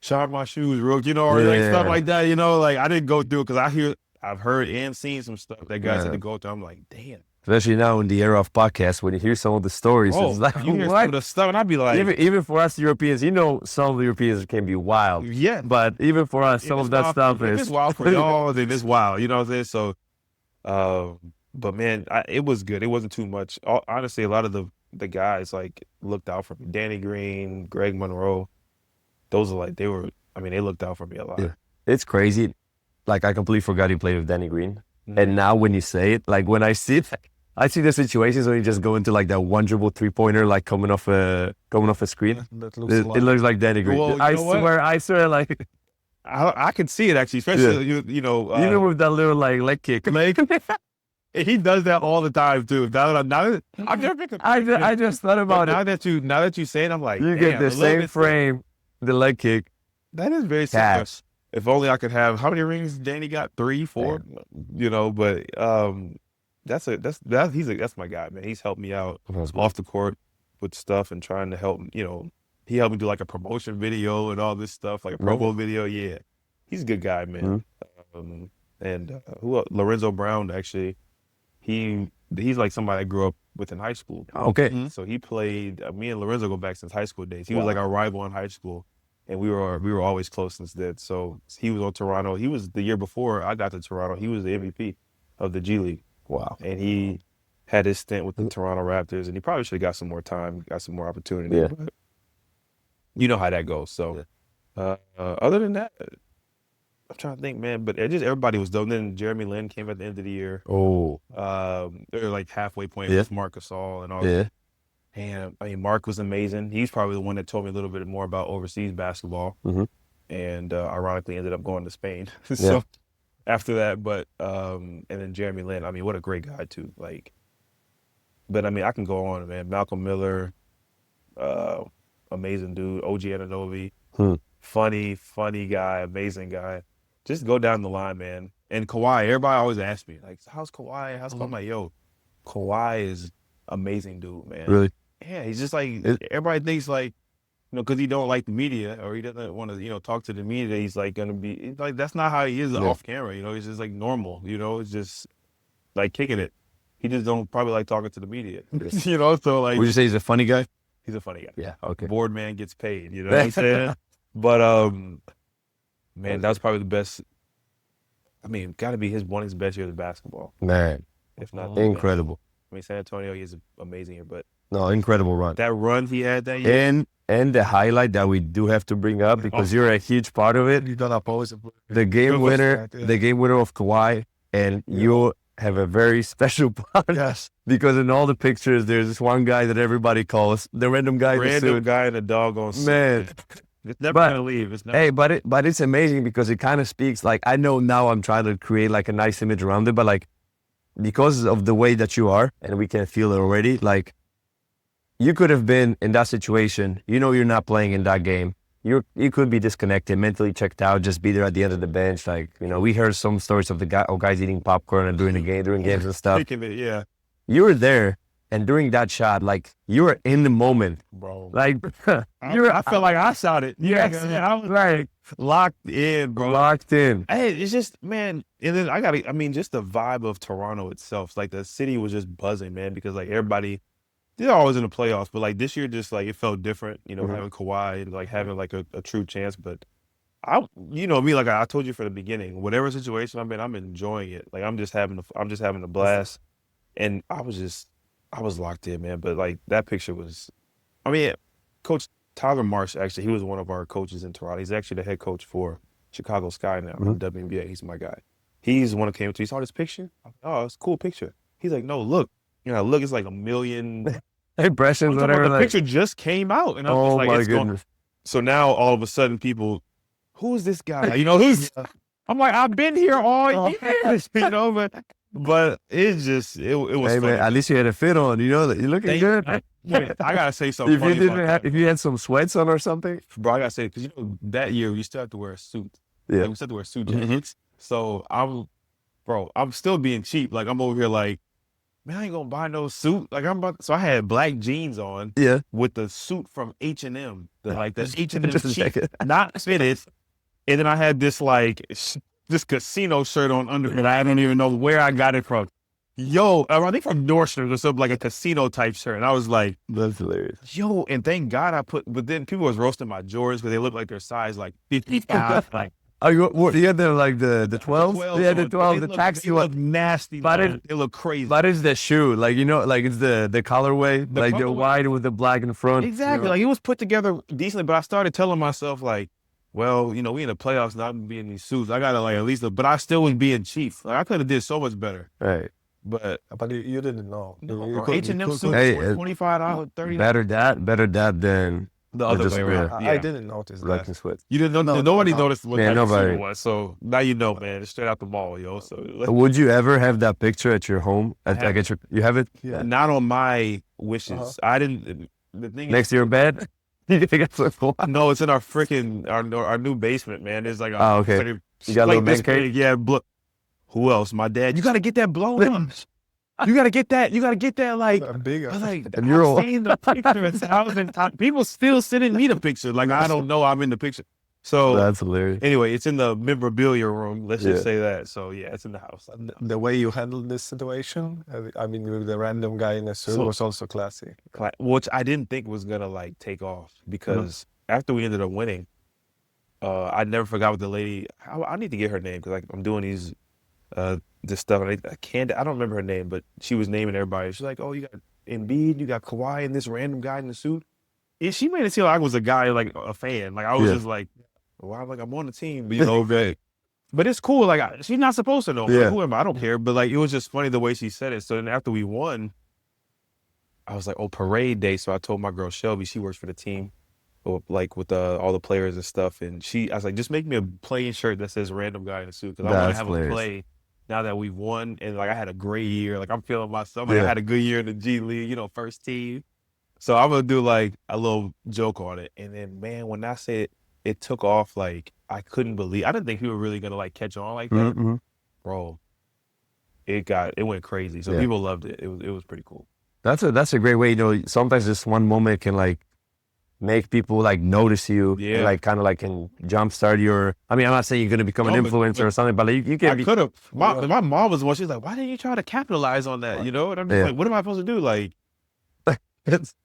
shine my shoes, Rook, or like stuff like that. Like I didn't go through it because I've heard and seen some stuff that guys had to go through. I'm like, damn. Especially now in the era of podcasts, when you hear some of the stories, it's like, you hear some of the stuff, and I'd be like, even for us Europeans, some of the Europeans can be wild. Yeah, but even for us, some of that stuff is. It's wild for y'all, then it's wild. You know what I'm saying? So, but man, it was good. It wasn't too much. Honestly, a lot of the guys like looked out for me. Danny Green, Greg Monroe, those are like they looked out for me a lot. Yeah. It's crazy. Like I completely forgot you played with Danny Green, and now when you say it, like when I see it. I see the situations when you just go into like that one dribble 3-pointer, like coming off a screen. That it looks like Danny Green. Well, I swear, like I can see it actually, especially even with that little like leg kick. He does that all the time too. I just thought about it. Now that you say it, I'm like, you get the same frame, the leg kick. That is very similar. If only I could have. How many rings Danny got? 3, 4. But that's my guy, man. He's helped me out off the court with stuff and trying to help. He helped me do like a promotion video and all this stuff, like a promo video. Yeah, he's a good guy, man. And who else? Lorenzo Brown, actually, he's like somebody I grew up with in high school. Okay, so he played. Me and Lorenzo go back since high school days. He was like our rival in high school, and we were always close since then. So he was on Toronto. He was the year before I got to Toronto. He was the MVP of the G League. Wow. And he had his stint with the Toronto Raptors, and he probably should have got some more time, got some more opportunity. Yeah. But you know how that goes. So other than that, I'm trying to think, man. But everybody was dope. Then Jeremy Lin came at the end of the year. Oh. They were like halfway point with Marc Gasol and all that. And I mean, Marc was amazing. He's probably the one that told me a little bit more about overseas basketball. And ironically ended up going to Spain. So after that, but and then Jeremy Lin, I mean, what a great guy too. Like, but I mean, I can go on, man. Malcolm Miller, amazing dude. OG Anunoby, funny guy, amazing guy. Just go down the line, man. And Kawhi, everybody always asks me, like, how's Kawhi? I'm like, yo, Kawhi is amazing dude, man. Really? Yeah, he's just like, everybody thinks like, because he don't like the media or he doesn't want to, talk to the media, he's like going to be, like, that's not how he is off camera, he's just like normal, it's just like kicking it. He just don't probably like talking to the media, so like. Would you say he's a funny guy? He's a funny guy. Yeah, okay. Board man gets paid, you know what I'm saying? But, man, that was probably the best. I mean, got to be one of his best years of basketball. Man. If not. Incredible. I mean, San Antonio, he's amazing here, but. No, incredible run. That run he had that year. And the highlight that we do have to bring up, because you're a huge part of it. You don't oppose the game winner of Kawhi, and you have a very special part. Yes. Because in all the pictures, there's this one guy that everybody calls the random guy. Random guy in a doggone suit. Man. It's never But- gonna leave. It's never. Hey, but it's amazing because it kind of speaks. Like I know now I'm trying to create like a nice image around it, but like because of the way that you are, and we can feel it already. Like you could have been in that situation. You know, you're not playing in that game. You could be disconnected, mentally checked out, just be there at the end of the bench. Like, you know, we heard some stories of guys eating popcorn and during games and stuff. Thinking it, yeah, You were there, and during that shot, like you were in the moment. bro. Like I felt like I shot it. Yes. Yeah, I was like locked in, bro. locked in. Hey, it's just, man, and then I mean, just the vibe of Toronto itself. Like the city was just buzzing, man, because like everybody, they're always in the playoffs, but like this year, just like it felt different, you know, having Kawhi and like having like a true chance. But you know me, like I told you from the beginning, whatever situation I'm in, I'm enjoying it. Like I'm just having a blast, and I was locked in, man. But like that picture was, I mean, Coach Tyler Marsh, actually, he was one of our coaches in Toronto. He's actually the head coach for Chicago Sky now in WNBA. He's my guy. He's the one who came to. He saw this picture. I'm like, oh, it's a cool picture. He's like, no, look. You know, look, it's like 1 million. Impressions, whatever. The picture just came out, and I'm just like, my it's goodness. So now all of a sudden, people, who is this guy? You know, who's? I'm like, I've been here all years, you know, but it's just it was. Hey funny. man, at least you had a fit on. You know, you're looking good. I gotta say something. If you funny didn't about have, that. if you had some sweats on or something, Bro, I gotta say, because you know that year we still have to wear a suit. Yeah. Like, we still have to wear suit jackets. So I'm still being cheap. Like I'm over here like, man, I ain't gonna buy no suit. Like so I had black jeans on. yeah, With the suit from H&M, like the H&M Just a cheap, second. not fitted. And then I had this like this casino shirt on under it. I don't even know where I got it from. Yo, I think from Nordstrom or something, like a casino type shirt. And I was like, that's hilarious. yo, and thank God but then people was roasting my Jordans because they look like their size like 55. Like Oh, you had the 12? Yeah, the 12, the taxi They look one. nasty, But man. They look crazy. But it's the shoe, like you know, like it's the colorway, The like the colorway. white with the black in the front. Exactly. Like it was put together decently, but I started telling myself like, well, you know, we in the playoffs, not be in these suits. I gotta like at least, but I still was being cheap. Like I could have did so much better. Right. But you didn't know. H&M suits, Hey, $25, $30. Better that than The other just, way around. I didn't notice black that. and sweats. You didn't know. Nobody noticed what Man, type of suit nobody. it was. So now you know, man. It's straight out the mall, yo. So Would you ever have that picture at your home? have You have it? Yeah. not on my wishes. I didn't. The thing Next to your bed? You think it's so cool? no, it's in our freaking our new basement, man. It's like a, Oh, okay. like You got a little this man cave? big, yeah. Who else? My dad. You got to get that blown up. You got to get that. You got to get that. Like, Bigger. I was like, And you're all- I've seen the picture 1,000 times. People still sending me the picture. Like, I don't know I'm in the picture. So That's hilarious. anyway, it's in the memorabilia room. Let's Yeah. just say that. So yeah, it's in the house. The way you handled this situation, I mean, with the random guy in a suit, So- was also classy. Which I didn't think was gonna like take off because after we ended up winning, I never forgot what the lady. I need to get her name because like I'm doing these this stuff. And I don't remember her name, but she was naming everybody. She's like, "Oh, you got Embiid, you got Kawhi, and this random guy in the suit." And she made it seem like I was a guy, like a fan. Like I was just like, "Well, like I'm on the team," but you know, but it's cool. Like she's not supposed to know. Yeah. Like, who am I? I don't care. But like it was just funny the way she said it. So then after we won, I was like, "Oh, parade day!" So I told my girl Shelby, she works for the team, like with all the players and stuff. And I was like, "Just make me a plain shirt that says random guy in a suit because I want to That's have hilarious. a play." Now that we've won, and like I had a great year, like I'm feeling myself. Yeah. I had a good year in the G League, you know, first team. So I'm gonna do like a little joke on it, and then man, when I said it took off, like I couldn't believe. I didn't think people were really gonna like catch on like that, Mhm. bro. It went crazy. So Yeah. people loved it. It was pretty cool. That's a great way. You know, sometimes just one moment can like make people like notice you. Yeah. And, like kind of like can jumpstart your. I mean, I'm not saying you're gonna become No, an but- influencer or something, but like, you can I be. could have. My mom was the one. She was like, "Why didn't you try to capitalize on that?" You know, and I'm just Yeah. like, "What am I supposed to do?" Like,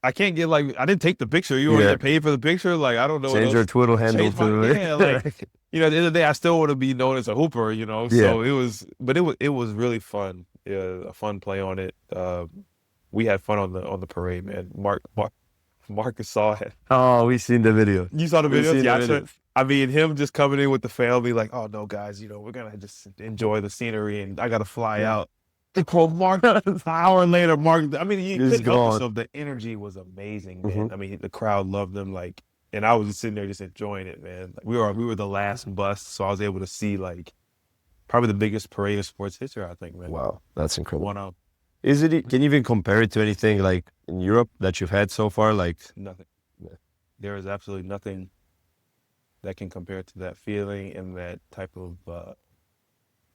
I can't get like I didn't take the picture. You want to Yeah. get paid for the picture? Like I don't know. what Change else. your Twitter handle Change my- to yeah, like, you know, at the end of the day, I still want to be known as a hooper. You know, so it was really fun. Yeah, a fun play on it. We had fun on the parade, man. Marcus saw it. Oh, we seen the video. You saw the We've videos? seen Yeah, the video. I mean, him just coming in with the family, like, oh no, guys, you know, we're gonna just enjoy the scenery, and I gotta fly out. Mark, an hour later, Mark. I mean, you He's couldn't help gone. yourself. The energy was amazing, man. I mean, the crowd loved him. Like and I was just sitting there just enjoying it, man. Like, we were the last bus, so I was able to see like probably the biggest parade of sports history, I think, man. Wow, that's incredible. One out. Can you even compare it to anything like in Europe that you've had so far? Like Nothing. There is absolutely nothing that can compare to that feeling and that type of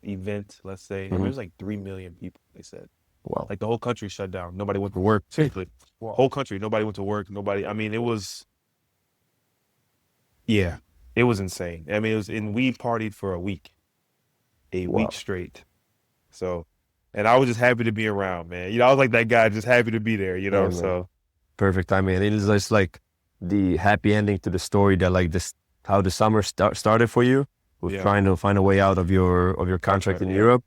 event, let's say. I mean, there's like 3 million people, they said. wow. Like the whole country shut down. Nobody went to work. Seriously. Wow. Whole country, nobody went to work. Nobody, I mean, it was, yeah, it was insane. I mean, and we partied for a week straight. So, and I was just happy to be around, man. You know, I was like that guy, just happy to be there, you know, so. Perfect timing. And it is just like the happy ending to the story that like this, how the summer started for you with trying to find a way out of your contract in Europe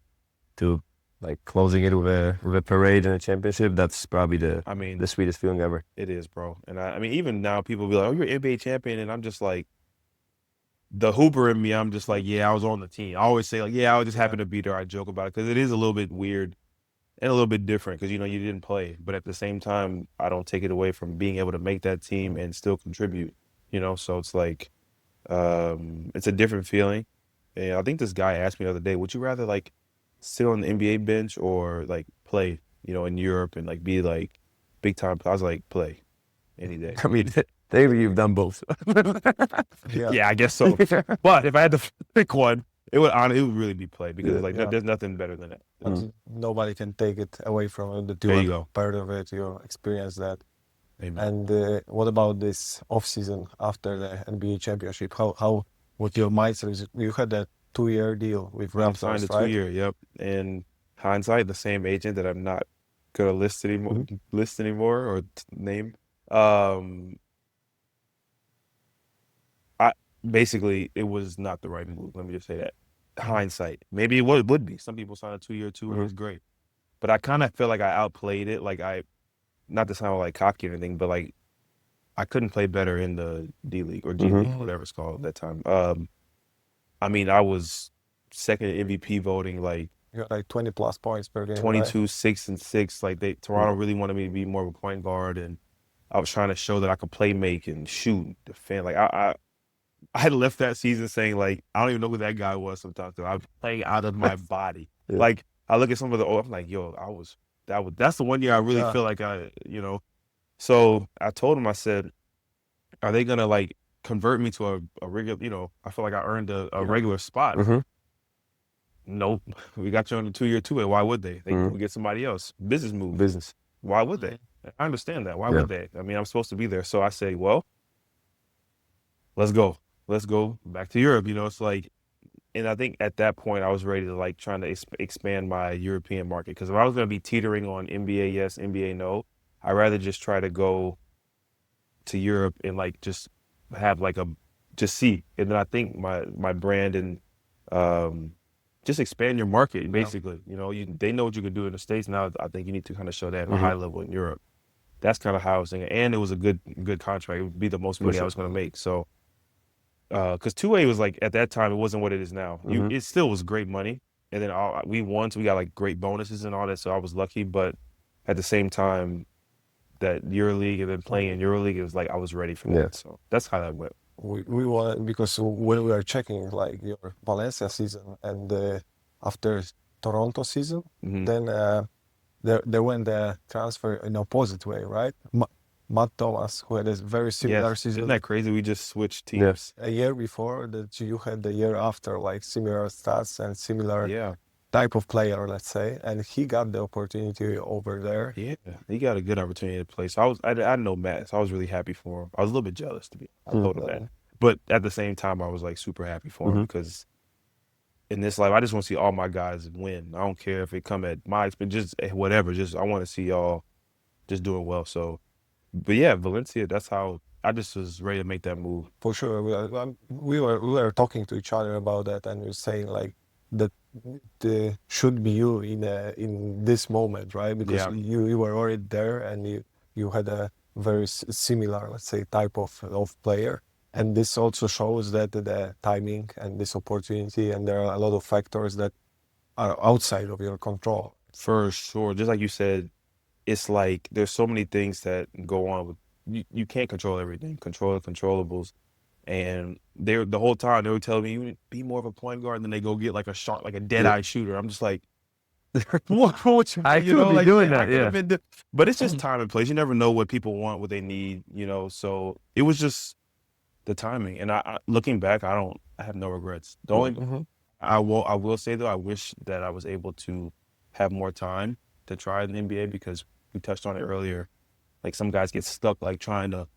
to like closing it with a parade and a championship. That's probably the sweetest feeling ever. It is, bro. And I mean, even now people be like, oh, you're an NBA champion. And I'm just like, the hooper in me, I'm just like, yeah, I was on the team. I always say like, yeah, I was just happen to be there. I joke about it because it is a little bit weird and a little bit different because, you know, you didn't play. But at the same time, I don't take it away from being able to make that team and still contribute, you know? So it's like, it's a different feeling. And I think this guy asked me the other day, would you rather like sit on the NBA bench or like play, you know, in Europe and like be like big time? I was like, play any day. I mean, David, you've done both. Yeah, I guess so. But if I had to pick one, it would really be play because like there's nothing better than that. Nobody can take it away from you. That you There are you go. part of it. You experience that. Amen. And what about this off season after the NBA championship? How what your mindset is? You had that 2-year deal with Raptors, signed a right? 2-year, yep. And hindsight, the same agent that I'm not gonna list anymore or name. Basically, it was not the right move. Let me just say that. Hindsight, maybe it would be. Some people sign a 2-year, 2 years, great. But I kind of feel like I outplayed it. Like not to sound like cocky or anything, but like I couldn't play better in the D League or G League, whatever it's called at that time. I mean, I was second in MVP voting, like You got like 20 plus points per game. 22, right? 6 and 6. Like Toronto really wanted me to be more of a point guard, and I was trying to show that I could play make and shoot, defend. Like I had left that season saying like I don't even know who that guy was sometimes. I was playing out of my body. Like I look at some of the I'm like, yo, that's the one year I really feel like you know. So I told him, I said, are they gonna like convert me to a regular, you know, I feel like I earned a regular spot. Nope. We got you on the 2-year 2-way. Why would they? They would get somebody else. Business move. Business. Why would they? I understand that. Why would they? I mean, I'm supposed to be there. So I say, well, let's go. Let's go back to Europe. You know, it's like, and I think at that point I was ready to like trying to expand my European market. Because if I was going to be teetering on NBA yes, NBA no, I'd rather just try to go to Europe and like just have like just see. And then I think my brand and just expand your market basically. You know, they know what you can do in the States. Now I think you need to kind of show that at a high level in Europe. That's kind of how I was thinking. And it was a good contract. It would be the most money I was going to make. So, because 2A was like, at that time, it wasn't what it is now. It still was great money. And then we won, so we got like great bonuses and all that. So I was lucky. But at the same time, that Euroleague and then playing in Euroleague, it was like I was ready for that. So that's how that went. We want, because when we were checking like your Valencia season and after Toronto season, then there went the transfer in opposite way, right? Matt Thomas, who had a very similar season. Isn't that crazy? We just switched teams. A year before that you had the year after, like similar stats and similar type of player, let's say, and he got the opportunity over there. Yeah, he got a good opportunity to play. So I know Matt, so I was really happy for him. I was a little bit jealous I told him that. But at the same time, I was like super happy for him because in this life, I just want to see all my guys win. I don't care if it come at my expense, just whatever. Just I want to see y'all just doing well. So, but yeah, Valencia, that's how I just was ready to make that move. For sure, we were talking to each other about that, and we were saying like that should be you in this moment, right? Because you were already there, and you had a very similar, let's say, type of player. And this also shows that the timing and this opportunity, and there are a lot of factors that are outside of your control. For sure. Just like you said, it's like there's so many things that go on with you can't control everything. Control the controllables. And the whole time they were telling me, you be more of a point guard, and then they go get like a shot, like a dead-eye shooter. I'm just like, what I you could know, be like, doing I that, could yeah. have been but it's just time and place. You never know what people want, what they need, you know. So it was just the timing. And I looking back, I have no regrets. The only I will say though, I wish that I was able to have more time to try in the NBA, because we touched on it earlier. Like, some guys get stuck like trying to.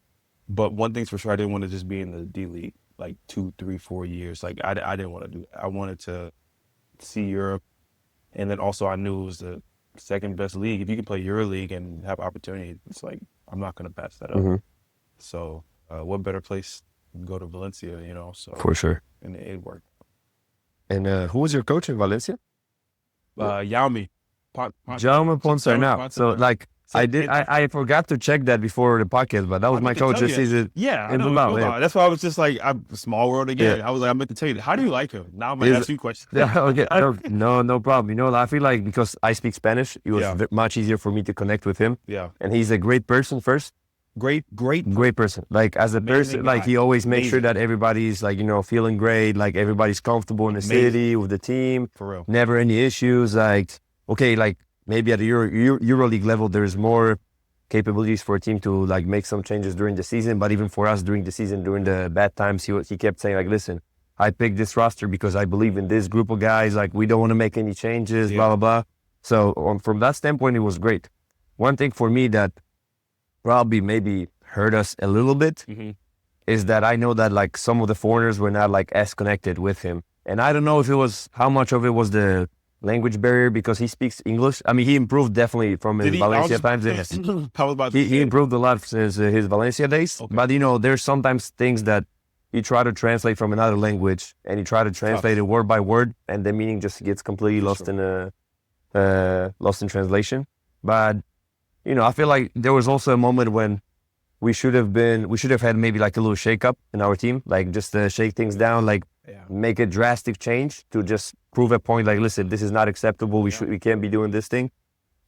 But one thing's for sure, I didn't want to just be in the D League like 2, 3, 4 years. Like, I didn't want to do that. I wanted to see Europe, and then also I knew it was the second best league. If you can play Euroleague and have opportunity, it's like, I'm not going to pass that up. So what better place than go to Valencia, you know? So For sure. And it worked. And who was your coach in Valencia? Jaume. Jaume Ponce now. So like, I forgot to check that before the podcast, but that was my coach this season. Yeah, I in know. Bilbao, yeah. That's why I was just like, I'm small world again. Yeah. I was like, I meant to tell you, how do you like him? Now I'm gonna ask you questions. Yeah, okay. No problem. You know, I feel like because I speak Spanish, it was much easier for me to connect with him. Yeah. And he's a great person first. Great person. Like, as a person, like, he always makes sure that everybody's, like, you know, feeling great, like everybody's comfortable in the city with the team. For real. Never any issues. Like, okay, like maybe at the Euroleague level, there's more capabilities for a team to like make some changes during the season. But even for us during the season, during the bad times, he kept saying like, listen, I picked this roster because I believe in this group of guys. Like, we don't want to make any changes, blah, blah, blah. So from that standpoint, it was great. One thing for me that probably maybe hurt us a little bit is that I know that like some of the foreigners were not like as connected with him. And I don't know if it was, how much of it was the language barrier, because he speaks English. I mean, he improved definitely from his Valencia times. He improved a lot since his Valencia days. Okay. But, you know, there's sometimes things that you try to translate from another language and you try to translate it word by word, and the meaning just gets completely lost in translation. But, you know, I feel like there was also a moment when we should have had maybe like a little shake up in our team, like just shake things down, like make a drastic change to just prove a point, like, listen, this is not acceptable. We can't be doing this thing.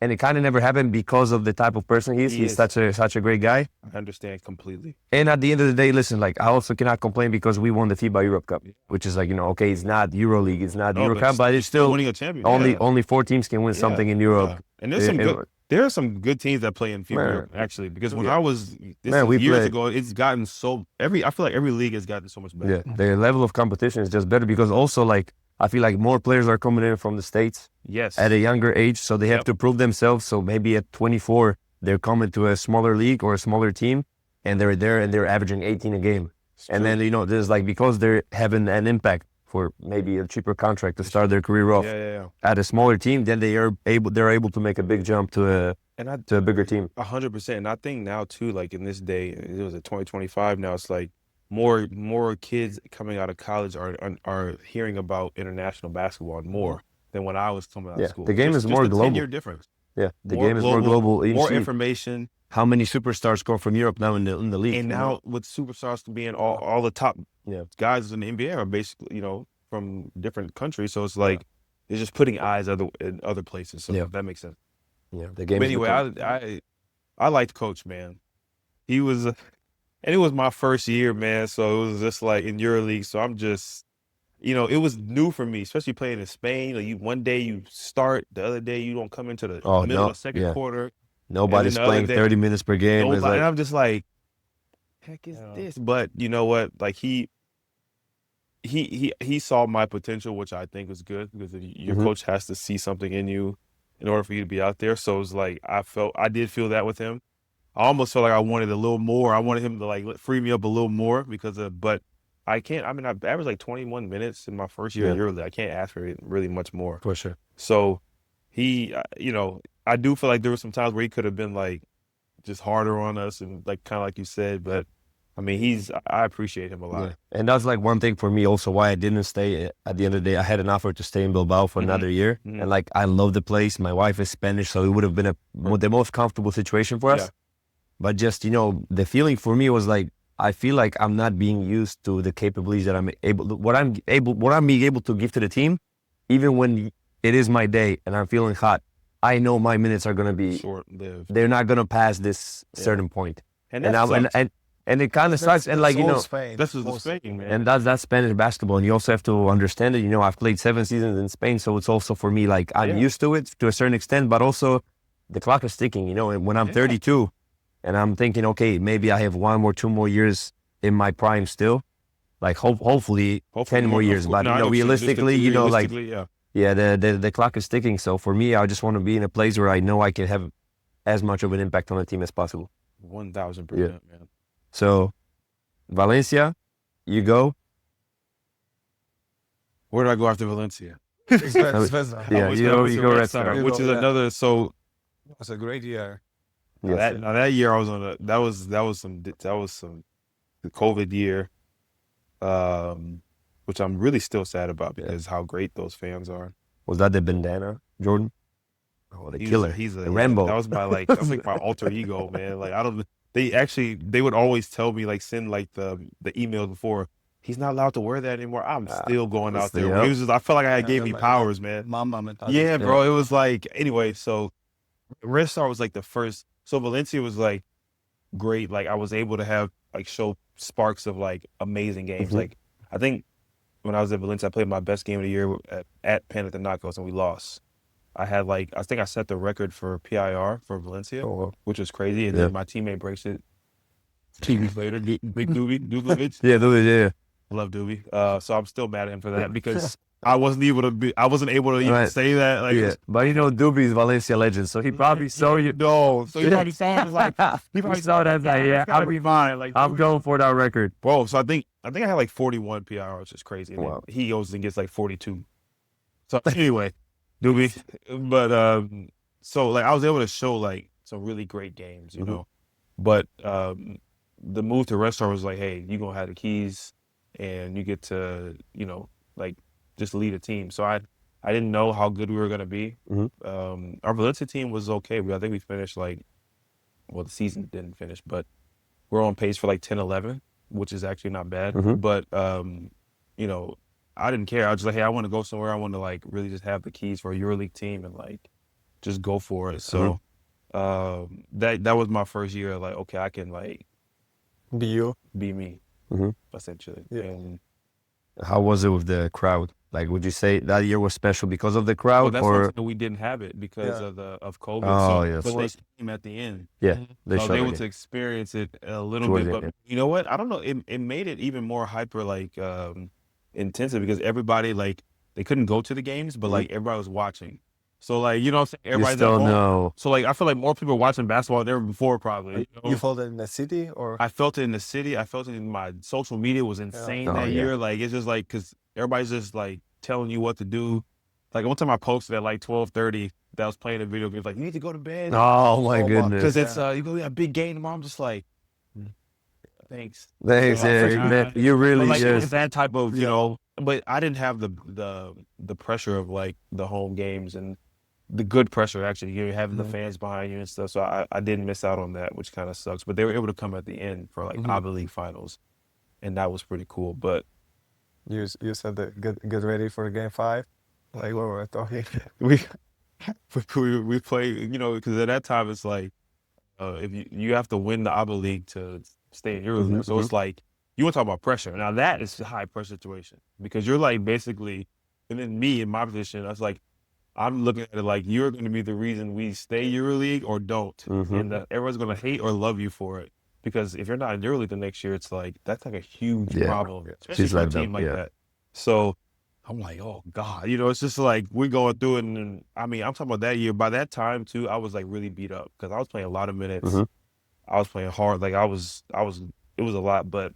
And it kind of never happened because of the type of person he is. He's such a great guy. I understand completely. And at the end of the day, listen, like, I also cannot complain because we won the FIBA Europe Cup, which is like, you know, okay, it's not Euroleague, it's not Euro Cup, but it's still winning a champion. Only 4 teams can win something in Europe. And there are some good teams that play in FIBA Europe, actually, because when I was years ago, it's gotten I feel like every league has gotten so much better. Yeah, the level of competition is just better because also, like, I feel like more players are coming in from the States at a younger age, so they have to prove themselves. So maybe at 24, they're coming to a smaller league or a smaller team, and they're there and they're averaging 18 a game. And then, you know, there's like, because they're having an impact for maybe a cheaper contract to start their career off at a smaller team, then they're able to make a big jump to a bigger team. 100%. And I think now too, like in this day, it was at 2025 now, it's like more kids coming out of college are hearing about international basketball more than when I was coming out of school. The game is more global. 10-year difference. Yeah, the game is more global. More information. How many superstars come from Europe now in the league? And now with superstars being all the top guys in the NBA are basically, you know, from different countries. So it's like it's just putting eyes in other places. So that makes sense. Yeah, the game. But anyway, I liked Coach, man. He was, and it was my first year, man. So it was just like in Euroleague. So I'm just, you know, it was new for me, especially playing in Spain. Like one day you start, the other day you don't come into the middle of the second quarter. Nobody's playing 30 minutes per game. And I'm just like, heck is this? But you know what? Like he saw my potential, which I think was good, because your coach has to see something in you in order for you to be out there. So it was like I did feel that with him. I almost felt like I wanted a little more. I wanted him to like free me up a little more but I can't. I mean, I averaged like 21 minutes in my first year at Euroleague. I can't ask for really much more. For sure. So he, you know, I do feel like there were some times where he could have been like just harder on us and like kind of like you said, but I mean, I appreciate him a lot. Yeah. And that's like one thing for me also why I didn't stay. At the end of the day, I had an offer to stay in Bilbao for another year. And like, I love the place. My wife is Spanish, so it would have been the most comfortable situation for us. Yeah. But just, you know, the feeling for me was like, I feel like I'm not being used to the capabilities that what I'm being able to give to the team, even when it is my day and I'm feeling hot. I know my minutes are going to be short-lived. They're not going to pass this certain point. And and that sucks. and it kind of sucks. And like, you know, Spain. This was the Spain, man. and that's Spanish basketball. And you also have to understand it. You know, I've played 7 seasons in Spain, so it's also for me like I'm used to it to a certain extent, but also the clock is ticking. You know, and when I'm 32, and I'm thinking, okay, maybe I have 1 or 2 more years in my prime still. Like hopefully 10 more years, but you know, realistically, you know, like the clock is ticking. So for me, I just want to be in a place where I know I can have as much of an impact on the team as possible. 1000%, man. So Valencia, you go. Where did I go after Valencia? Zvezda. Yeah, you go Red Star. Which is another. So It was a great year. Yes. that year I was on that was some the COVID year, which I'm really still sad about because how great those fans are. Was that the bandana, Jordan? Oh, the killer. He's a Rambo. That was my alter ego, man. Like they would always tell me, like, send like the emails before. He's not allowed to wear that anymore. I'm still going out there. It was just, I felt like it gave me powers, man. Mamba mentality. Yeah, bro. It was like, anyway, so Red Star was like the first. So Valencia was like great. Like I was able to have like show sparks of like amazing games. Like I think when I was at Valencia, I played my best game of the year at Panathinaikos and we lost. I think I set the record for PIR for Valencia, which was crazy. And then my teammate breaks it 2 weeks later. Big Doobie, Dublovic. Yeah, yeah. I love Doobie. So I'm still mad at him for that because I wasn't able to even say that. Like, yeah. But you know, Doobie is Valencia legend, so he probably saw you. No, so he probably saw it. Like He probably saw that. Like, yeah, I'll be fine. Like I'm going for that record, bro. So I think I had like 41 PIR, which is crazy. And wow. He goes and gets like 42. So anyway, Doobie. But so like I was able to show like some really great games, you know. But the move to Red Star was like, hey, you're gonna have the keys and you get to, you know, like just lead a team. So I didn't know how good we were gonna be. Our Valencia team was okay. I think we finished like, well, the season didn't finish, but we're on pace for like 10-11, which is actually not bad. But you know, I didn't care. I was just like, hey, I want to go somewhere. I want to like really just have the keys for a EuroLeague team and like just go for it. So that was my first year. Like, okay, I can like be me, essentially. Yeah. And how was it with the crowd? Like, would you say that year was special because of the crowd, well, that's or what we didn't have it because of COVID. Oh, yes. But they came at the end. Yeah, So I was able to experience it a little bit. But you know what? I don't know. It made it even more hyper like intensive because everybody like they couldn't go to the games, but like everybody was watching. So like, you know what I'm saying? Everybody's you still at home. know. So like I feel like more people were watching basketball than ever before probably. You know? You felt it in the city or? I felt it in the city. I felt it in my social media was insane that year. Like it's just like because everybody's just like telling you what to do. Like one time I posted at like 12:30 that I was playing a video game. Like you need to go to bed. Oh my goodness! Because it's you go a big game tomorrow. I'm just like, thanks. Thanks, yeah. You really like, just it's that type of you know. But I didn't have the pressure of like the home games and the good pressure actually. You know, having the fans behind you and stuff. So I didn't miss out on that, which kind of sucks. But they were able to come at the end for like Ivy League finals, and that was pretty cool. But you said that get ready for game 5. Like what were we talking? we play, you know, because at that time it's like if you have to win the Ivy League to stay in Euroleague. So it's like you want to talk about pressure. Now that is a high pressure situation because you're like basically, and then me in my position, I was like, I'm looking at it like you're going to be the reason we stay Euroleague or don't, and everyone's going to hate or love you for it. Because if you're not in Euroleague the next year, it's like that's like a huge problem, especially for a team like that. So I'm like, oh God, you know, it's just like we're going through it. And I mean, I'm talking about that year. By that time too, I was like really beat up because I was playing a lot of minutes. I was playing hard. Like it was a lot. But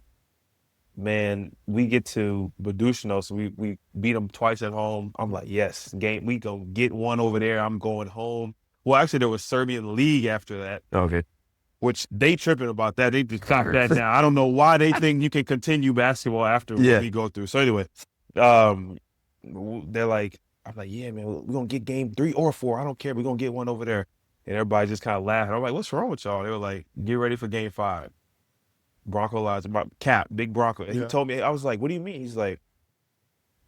man, we get to Budushno, so we beat them twice at home. I'm like, yes, we gonna get one over there. I'm going home. Well, actually, there was Serbian League after that. Okay. Which they tripping about that. They just got that down. I don't know why they think you can continue basketball after what we go through. So anyway, they're like, I'm like, yeah, man, we're going to get game 3 or 4. I don't care. We're going to get one over there. And everybody just kind of laughed. I'm like, what's wrong with y'all? They were like, get ready for game 5. Bronco lies, Cap, big Bronco. And he told me, I was like, what do you mean? He's like,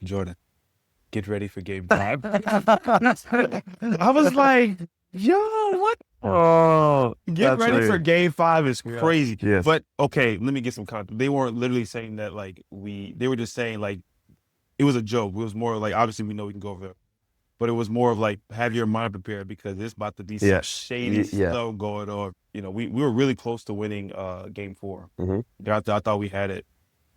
Jordan, get ready for game 5. I was like, Yo, what? Oh, get That's ready for weird. Game 5 is crazy. Yes. But okay, let me get some context. They weren't literally saying that like they were just saying like it was a joke. It was more like obviously we know we can go over there, but it was more of like have your mind prepared because it's about to be some Yeah. shady Yeah. stuff going on. You know, we were really close to winning Game 4. Mhm. I thought we had it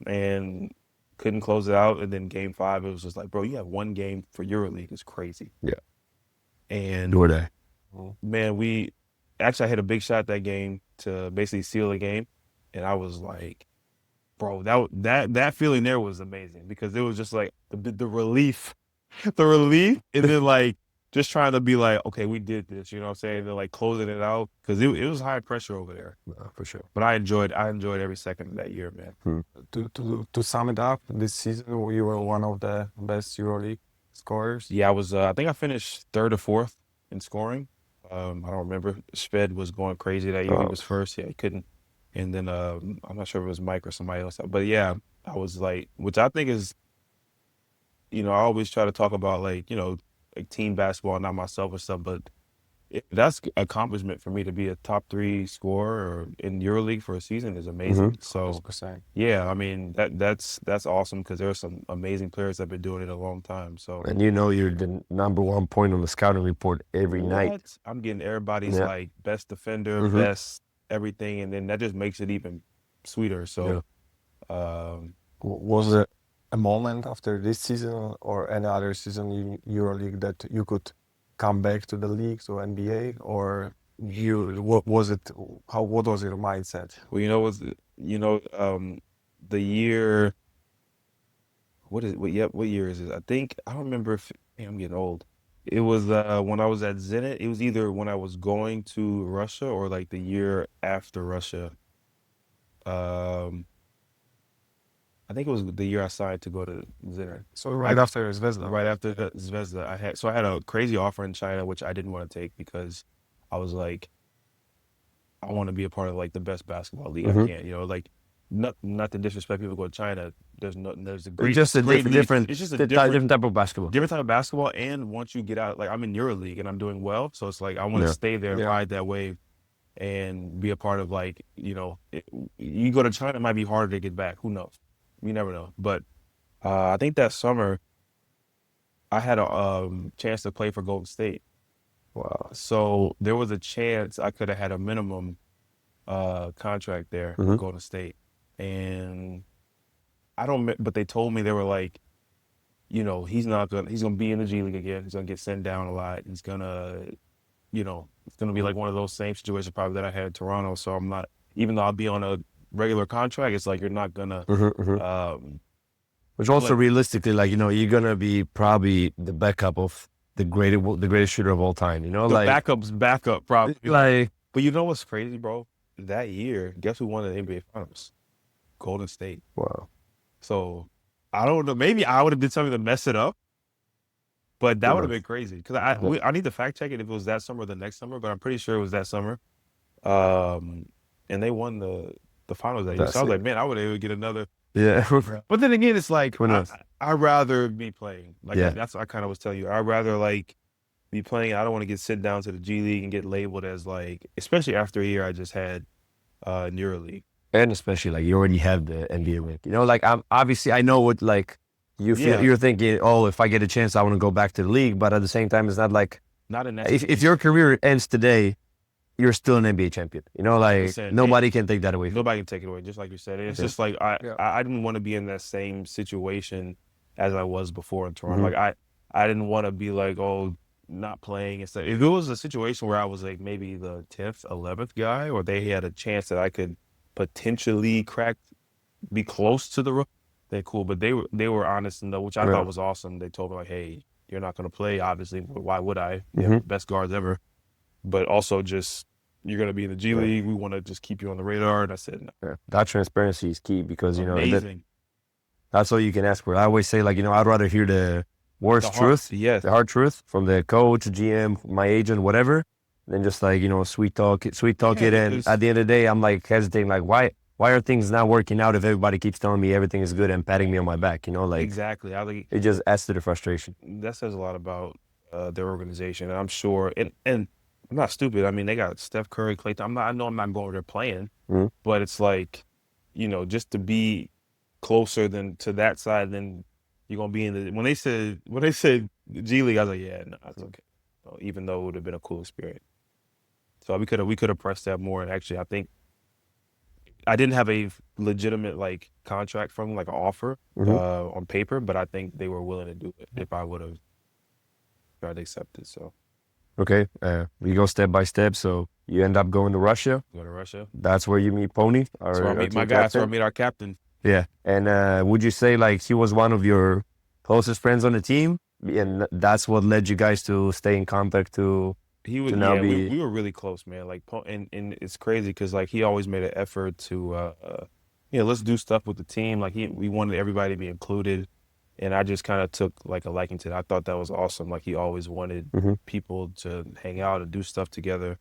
and couldn't close it out. And then Game 5, it was just like, bro, you have one game for Euroleague. It's crazy. Yeah. And Nor they. man, I hit a big shot that game to basically seal the game, and I was like, bro, that feeling there was amazing because it was just like the relief, the relief, and then like just trying to be like, okay, we did this, you know what I'm saying? And then like closing it out because it was high pressure over there. For sure. But I enjoyed every second of that year, man. To sum it up, this season you were one of the best EuroLeague scorers. Yeah, I was. I think I finished 3rd or 4th in scoring. I don't remember. Sped was going crazy that year. He was first. Yeah, he couldn't. And then I'm not sure if it was Mike or somebody else. But yeah, I was like, which I think is, I always try to talk about like, like team basketball, not myself or stuff. But that's accomplishment for me to be a top 3 scorer or in EuroLeague for a season is amazing. So 100%. yeah, I mean that's awesome because there are some amazing players that have been doing it a long time. So And you're the #1 point on the scouting report every night. what? I'm getting everybody's Yeah. like best defender, best everything, and then that just makes it even sweeter. So Was there a moment after this season or any other season in EuroLeague that you could come back to the league, to NBA, or what was it? What was your mindset? well, the year. What year is it? I don't remember if I'm getting old. It was when I was at Zenit. It was either when I was going to Russia or like the year after Russia. I think it was the year I signed to go to Zenit. So right after Zvezda. Right after Zvezda, I had a crazy offer in China, which I didn't want to take because I was like, I want to be a part of like the best basketball league I can. Like not to disrespect people who go to China. There's a great, Just a great league. different, It's just a different type of basketball. different type of basketball. And once you get out, like I'm in Euroleague and I'm doing well, so it's like I want to stay there, and ride that wave, and be a part of like you go to China, it might be harder to get back. Who knows? You never know. But I think that summer I had a chance to play for Golden State. Wow. So there was a chance I could have had a minimum contract there for Golden State. And but they told me they were like, he's gonna be in the G League again. He's gonna get sent down a lot. He's gonna, it's gonna be like one of those same situations probably that I had in Toronto. So I'm not, even though I'll be on a regular contract, it's like you're not gonna Which also realistically, like, you're gonna be probably the backup of the greatest shooter of all time. the like backup's backup probably. like But you know what's crazy, bro? That year, guess who won the NBA Finals? Golden State. wow. So I don't know. Maybe I would have did something to mess it up, but that would have been crazy because I need to fact check it if it was that summer or the next summer, but I'm pretty sure it was that summer. And they won the finals that year. So I was like, man, I would able to get another. Yeah. But then again, it's like Who knows? I'd rather be playing. Like Yeah. that's what I kind of was telling you. I'd rather like be playing. I don't want to get sent down to the G League and get labeled as like, especially after a year I just had in EuroLeague. And especially like you already have the NBA ring. Like I know what like you feel. Yeah. You're thinking, oh, if I get a chance, I want to go back to the league. But at the same time, it's not like Not in that. if your career ends today, you're still an NBA champion. Like 100%. nobody can take that away from you. Nobody can take it away, just like you said. It's just like I didn't want to be in that same situation as I was before in Toronto. Like I didn't want to be like, oh, not playing and stuff. If it was a situation where I was like maybe the 10th, 11th guy, or they had a chance that I could potentially be close to the they're cool. But they were honest enough, which I thought was awesome. They told me like, hey, you're not going to play. Obviously, why would I? Yeah, best guards ever. But also just you're going to be in the G League. We want to just keep you on the radar. And I said, no. Yeah. That transparency is key because Amazing. that's all you can ask for. I always say like I'd rather hear the worst truth, yes, the hard truth from the coach, GM, my agent, whatever, than just like sweet talk it. And at the end of the day, I'm like hesitating, like why are things not working out if everybody keeps telling me everything is good and patting me on my back? Like exactly. It just adds to the frustration. That says a lot about their organization, and I'm sure. And I'm not stupid. I mean, they got Steph Curry, Klay Thompson. I know I'm not going over there playing, but it's like, you know, just to be closer than to that side, then you're gonna be in the. When they said G League, I was like, yeah, no, that's okay. So, even though it would have been a cool experience, so we could have pressed that more. And actually, I think I didn't have a legitimate like contract from them, like an offer on paper, but I think they were willing to do it if I would have tried to accept it. So. Okay, we go step by step. So you end up going to Russia. Go to Russia. That's where you meet Pony. That's where I meet my guy. That's where I meet our captain. Yeah, and would you say like he was one of your closest friends on the team, and that's what led you guys to stay in contact to? He was. Yeah, we were really close, man. Like, and it's crazy because like he always made an effort to, let's do stuff with the team. Like we wanted everybody to be included. And I just kind of took like a liking to that. I thought that was awesome. Like he always wanted people to hang out and do stuff together.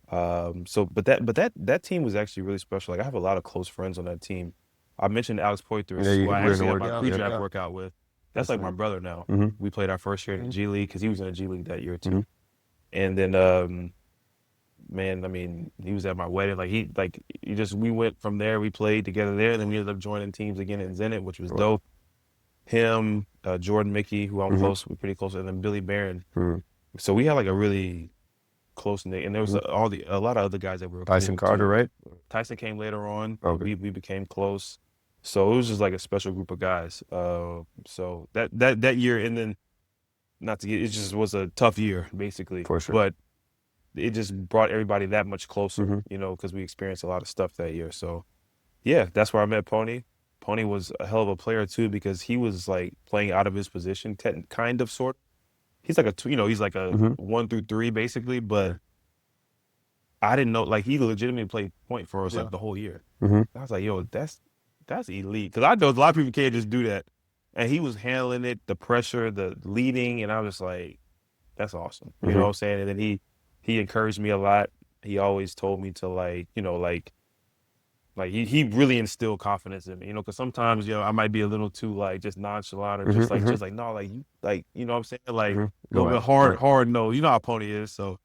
But that team was actually really special. Like I have a lot of close friends on that team. I mentioned Alex Poitras, who I actually had my pre-draft workout with. That's like my brother now. We played our first year in the G League because he was in the G League that year too. And then, man, I mean, he was at my wedding. We went from there. We played together there, and then we ended up joining teams again in Zenit, which was dope. Him, Jordan Mickey, who I'm close, we're pretty close, and then Billy Barron. So we had like a really close knit, and there was a lot of other guys that were Tyson Carter, right? Tyson came later on. Okay. We became close, so it was just like a special group of guys. So that year, and then it just was a tough year basically. For sure. But it just brought everybody that much closer, you know, because we experienced a lot of stuff that year. So yeah, that's where I met Pony. Pony was a hell of a player too because he was like playing out of his position, kind of, sort. He's like he's like a 1 through 3 basically, but I didn't know like he legitimately played point for us like the whole year. I was like, yo, that's elite because I know a lot of people can't just do that, and he was handling it, the pressure, the leading, and I was like, that's awesome. You know what I'm saying? And then he encouraged me a lot. He always told me to like, you know, like he really instilled confidence in me, you know, because sometimes, you know, I might be a little too like just nonchalant or just like no, like you, like, you know what I'm saying, like a little bit hard no, you know how Pony is. So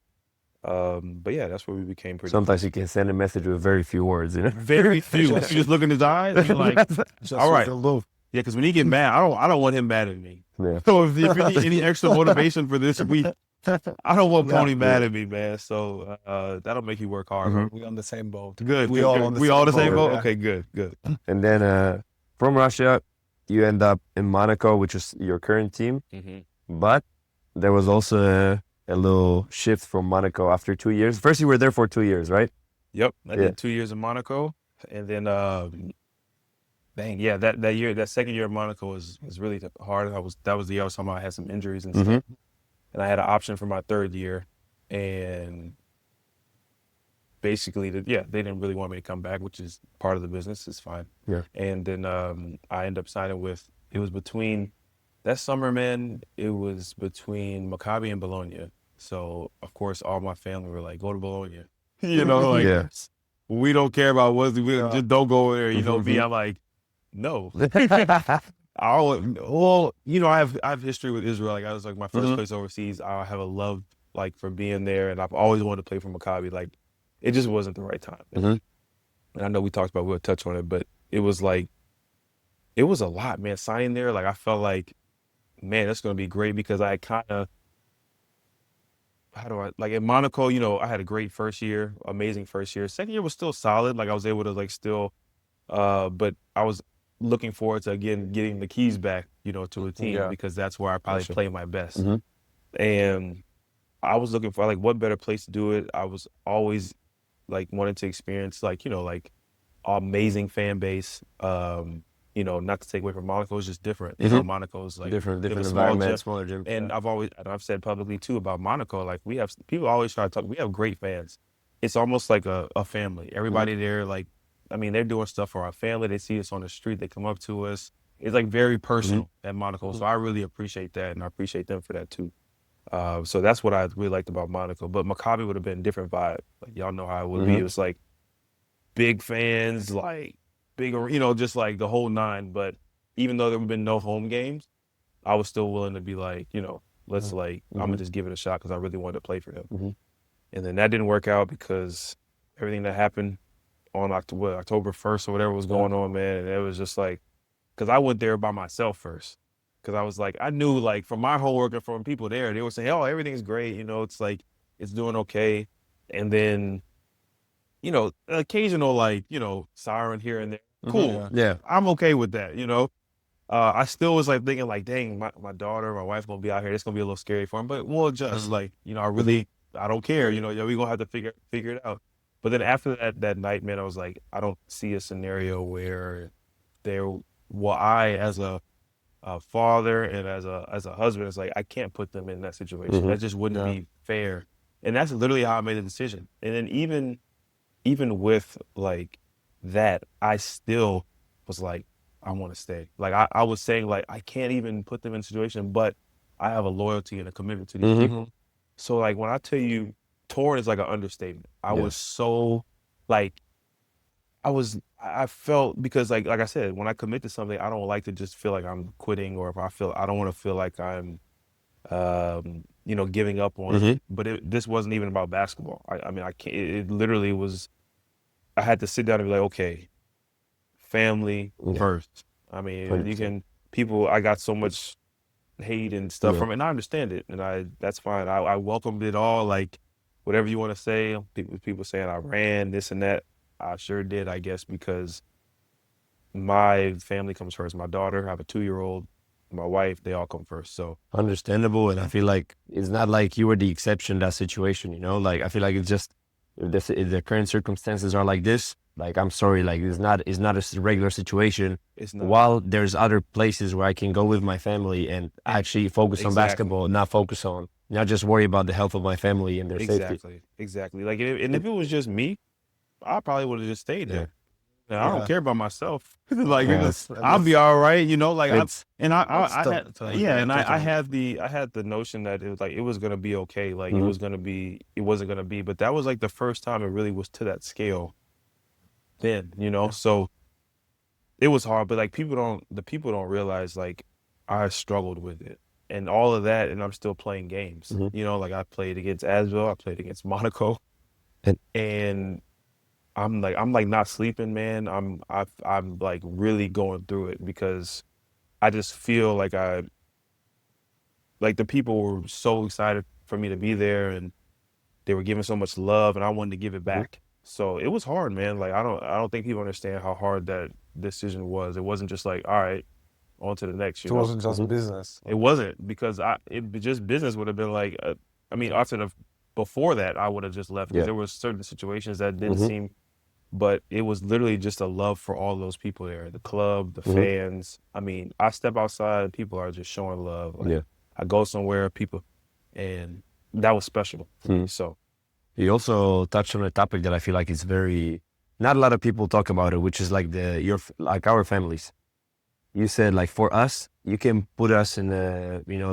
but yeah, that's where we became pretty. Sometimes you can send a message with very few words, you know. Very few. You just look in his eyes and you're like, all right. Yeah, because when he get mad, I don't want him mad at me. Yeah. So if you need any extra motivation for this week, I don't want Pony mad at me, man. So that'll make you work hard. We're on the same boat. Good. We all on the same boat. Yeah. Okay, good. And then from Russia, you end up in Monaco, which is your current team. But there was also a little shift from Monaco after 2 years. First, you were there for 2 years, right? Yep. I did 2 years in Monaco, and then that second year in Monaco was really hard. That was the year I was talking about I had some injuries and stuff. And I had an option for my third year, and basically, they didn't really want me to come back, which is part of the business. It's fine. Yeah. And then I ended up signing it was between that summer, man, it was between Maccabi and Bologna. So, of course, all my family were like, go to Bologna. You know, like, we don't care about just don't go there. You know, me, I'm like, no. Well, you know, I have history with Israel. Like I was like my first place overseas. I have a love like for being there, and I've always wanted to play for Maccabi. Like, it just wasn't the right time. And I know we'll touch on it, but it was like, it was a lot, man. Signing there, like I felt like, man, that's gonna be great because I kind of, like in Monaco, you know, I had a great first year, amazing first year. Second year was still solid. Like I was able to like still, but I was looking forward to again getting the keys back, you know, to a team because that's where I probably play my best. And I was looking for like what better place to do it. I was always like wanting to experience like, you know, like amazing fan base. You know, not to take away from Monaco, it's just different. You know, Monaco's like different environment, smaller gym. And I've said publicly too about Monaco, like people always try to talk, we have great fans. It's almost like a family. Everybody there, like, I mean, they're doing stuff for our family. They see us on the street. They come up to us. It's like very personal at Monaco. So I really appreciate that, and I appreciate them for that too. So that's what I really liked about Monaco. But Maccabi would have been a different vibe. Like y'all know how it would be. It was like big fans, like bigger, you know, just like the whole nine. But even though there would have been no home games, I was still willing to be like, you know, let's like, I'm gonna just give it a shot because I really wanted to play for them. And then that didn't work out because everything that happened on October 1st or whatever was going on, man. And it was just like, because I went there by myself first. Because I was like, I knew like from my homework and from people there, they were saying, oh, everything's great. You know, it's like, it's doing okay. And then, you know, occasional like, you know, siren here and there. Cool. Yeah. I'm okay with that, you know. I still was like thinking like, dang, my daughter, my wife gonna be out here. It's gonna be a little scary for him, but we'll adjust. Like, you know, I don't care. You know, yeah, we gonna have to figure it out. But then after that night, man, I was like, I don't see a scenario where I as a father and as a husband, it's like I can't put them in that situation. That just wouldn't be fair. And that's literally how I made the decision. And then even with like that, I still was like, I want to stay. Like I was saying, like I can't even put them in a situation, but I have a loyalty and a commitment to these people. So like when I tell you, torn is like an understatement. I was so like, I felt because like I said, when I commit to something, I don't like to just feel like I'm quitting, or if I don't want to feel like I'm, you know, giving up on it. But this wasn't even about basketball. I mean, I can't. It literally was. I had to sit down and be like, okay, family first. I mean, 100%. I got so much hate and stuff from it, and I understand it, and that's fine. I welcomed it all, like whatever you want to say. People saying I ran this and that. I sure did, I guess, because my family comes first. My daughter, I have a 2-year-old, my wife, they all come first. So Understandable, and I feel like it's not like you were the exception in that situation, you know? Like I feel like it's just if the current circumstances are like this, like I'm sorry, like it's not a regular situation. it's not While there's other places where I can go with my family and actually focus on Exactly. basketball, not just worry about the health of my family and their safety. exactly. Like if it was just me, I probably would have just stayed there. And I don't Yeah. care about myself. Like, you know, Yes. I'll be all right, you know, like It's I had the notion that it was gonna be okay. Like it wasn't gonna be, but that was like the first time it really was to that scale then, you know. So it was hard, but like the people don't realize like I struggled with it and all of that, and I'm still playing games. You know, like I played against Asvel, I played against Monaco, and I'm like not sleeping, man. I'm like really going through it because I just feel like the people were so excited for me to be there, and they were giving so much love, and I wanted to give it back. So it was hard, man. Like I don't think people understand how hard that decision was. It wasn't just like, all right, on to the next, It you know. wasn't just business. It wasn't, because just business would have been like, I mean, before that, I would have just left because there were certain situations that didn't seem, but it was literally just a love for all those people there, the club, the fans. I mean, I step outside, people are just showing love. Like, I go somewhere, people, and that was special for me. So You also touched on a topic that I feel like is not a lot of people talk about it, which is like our families. You said like for us, you can put us in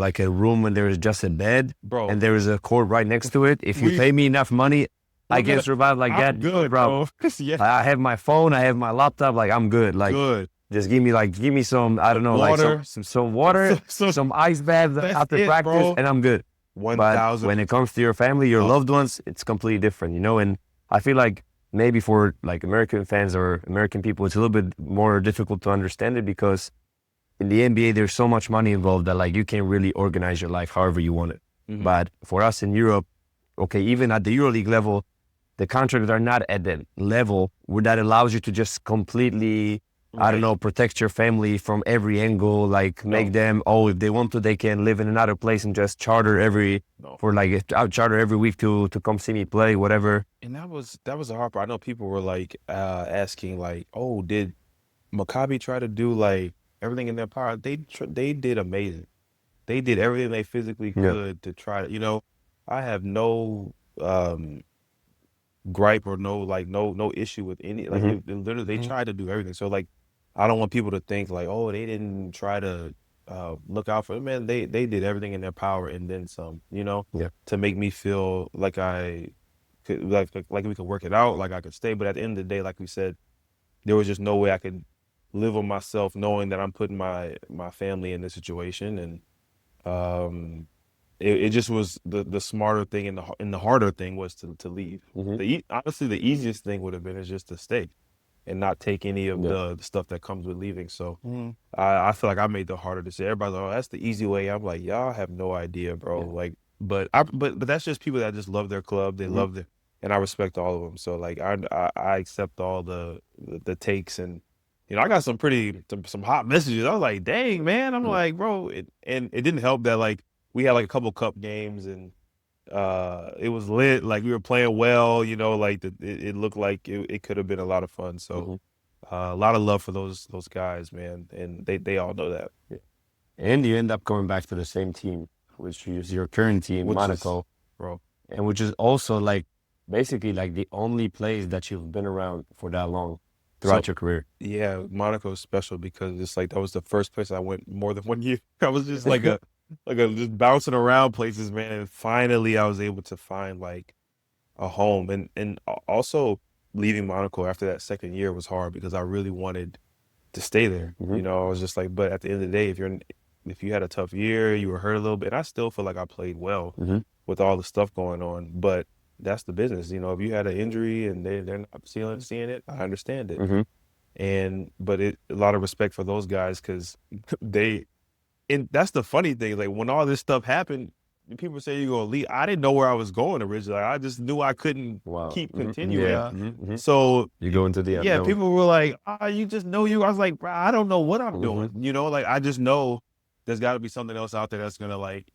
like a room when there is just a bed, bro, and there is a court right next to it. If you pay me enough money, I can survive like that. I'm good, bro. Yeah, I have my phone, I have my laptop, like I'm good. Like good. just give me some, I don't know, Water, like some water, some ice baths after practice, bro. and I'm good. 1,000. But when it comes to your family, your loved ones, it's completely different, you know? And I feel like maybe for like American fans or American people, it's a little bit more difficult to understand it because in the NBA, there's so much money involved that like you can really organize your life however you want it. But for us in Europe, okay, even at the Euroleague level, the contracts are not at that level where that allows you to just completely, I don't know, protect your family from every angle, like make them, if they want to, they can live in another place and just charter every week to come see me play, whatever. And that was a hard part. I know people were like asking like, oh, did Maccabi try to do like everything in their power? They did amazing. They did everything they physically could to try to, you know, I have no gripe or no issue with any, like they literally they tried to do everything. So like I don't want people to think like, oh, they didn't try to look out for them. Man, they did everything in their power and then some, you know, to make me feel like I could like we could work it out, like I could stay. But at the end of the day, like we said, there was just no way I could live on myself knowing that I'm putting my family in this situation. And it just was the smarter thing and the harder thing was to leave. Honestly, the easiest thing would have been is just to stay and not take any of the stuff that comes with leaving. So I feel like I made the harder decision. Everybody's like, oh, that's the easy way. I'm like, y'all have no idea, bro. Like, but that's just people that just love their club. They love their, and I respect all of them. So like I accept all the takes, and you know, I got some hot messages. I was like, dang, man. I'm like, bro, and it didn't help that like we had like a couple cup games and it was lit. Like we were playing well, you know, like it looked like it could have been a lot of fun. So a lot of love for those guys, man. And they all know that. Yeah. And you end up going back to the same team, which is your current team, Monaco. Bro. And which is also like basically like the only place that you've been around for that long throughout your career. Yeah, Monaco is special because it's like that was the first place I went more than 1 year. I was just like just bouncing around places, man. And finally I was able to find like a home. And also leaving Monaco after that second year was hard because I really wanted to stay there. You know, I was just like, but at the end of the day, if you had a tough year, you were hurt a little bit, and I still feel like I played well with all the stuff going on, but that's the business. You know, if you had an injury and they're not seeing it, I understand it. But a lot of respect for those guys because and that's the funny thing. Like when all this stuff happened, people say you're gonna leave. I didn't know where I was going originally. I just knew I couldn't keep continuing. So you go into the unknown. People were like, "Oh, you just know you." I was like, "Bro, I don't know what I'm doing." You know, like I just know there's got to be something else out there that's gonna like.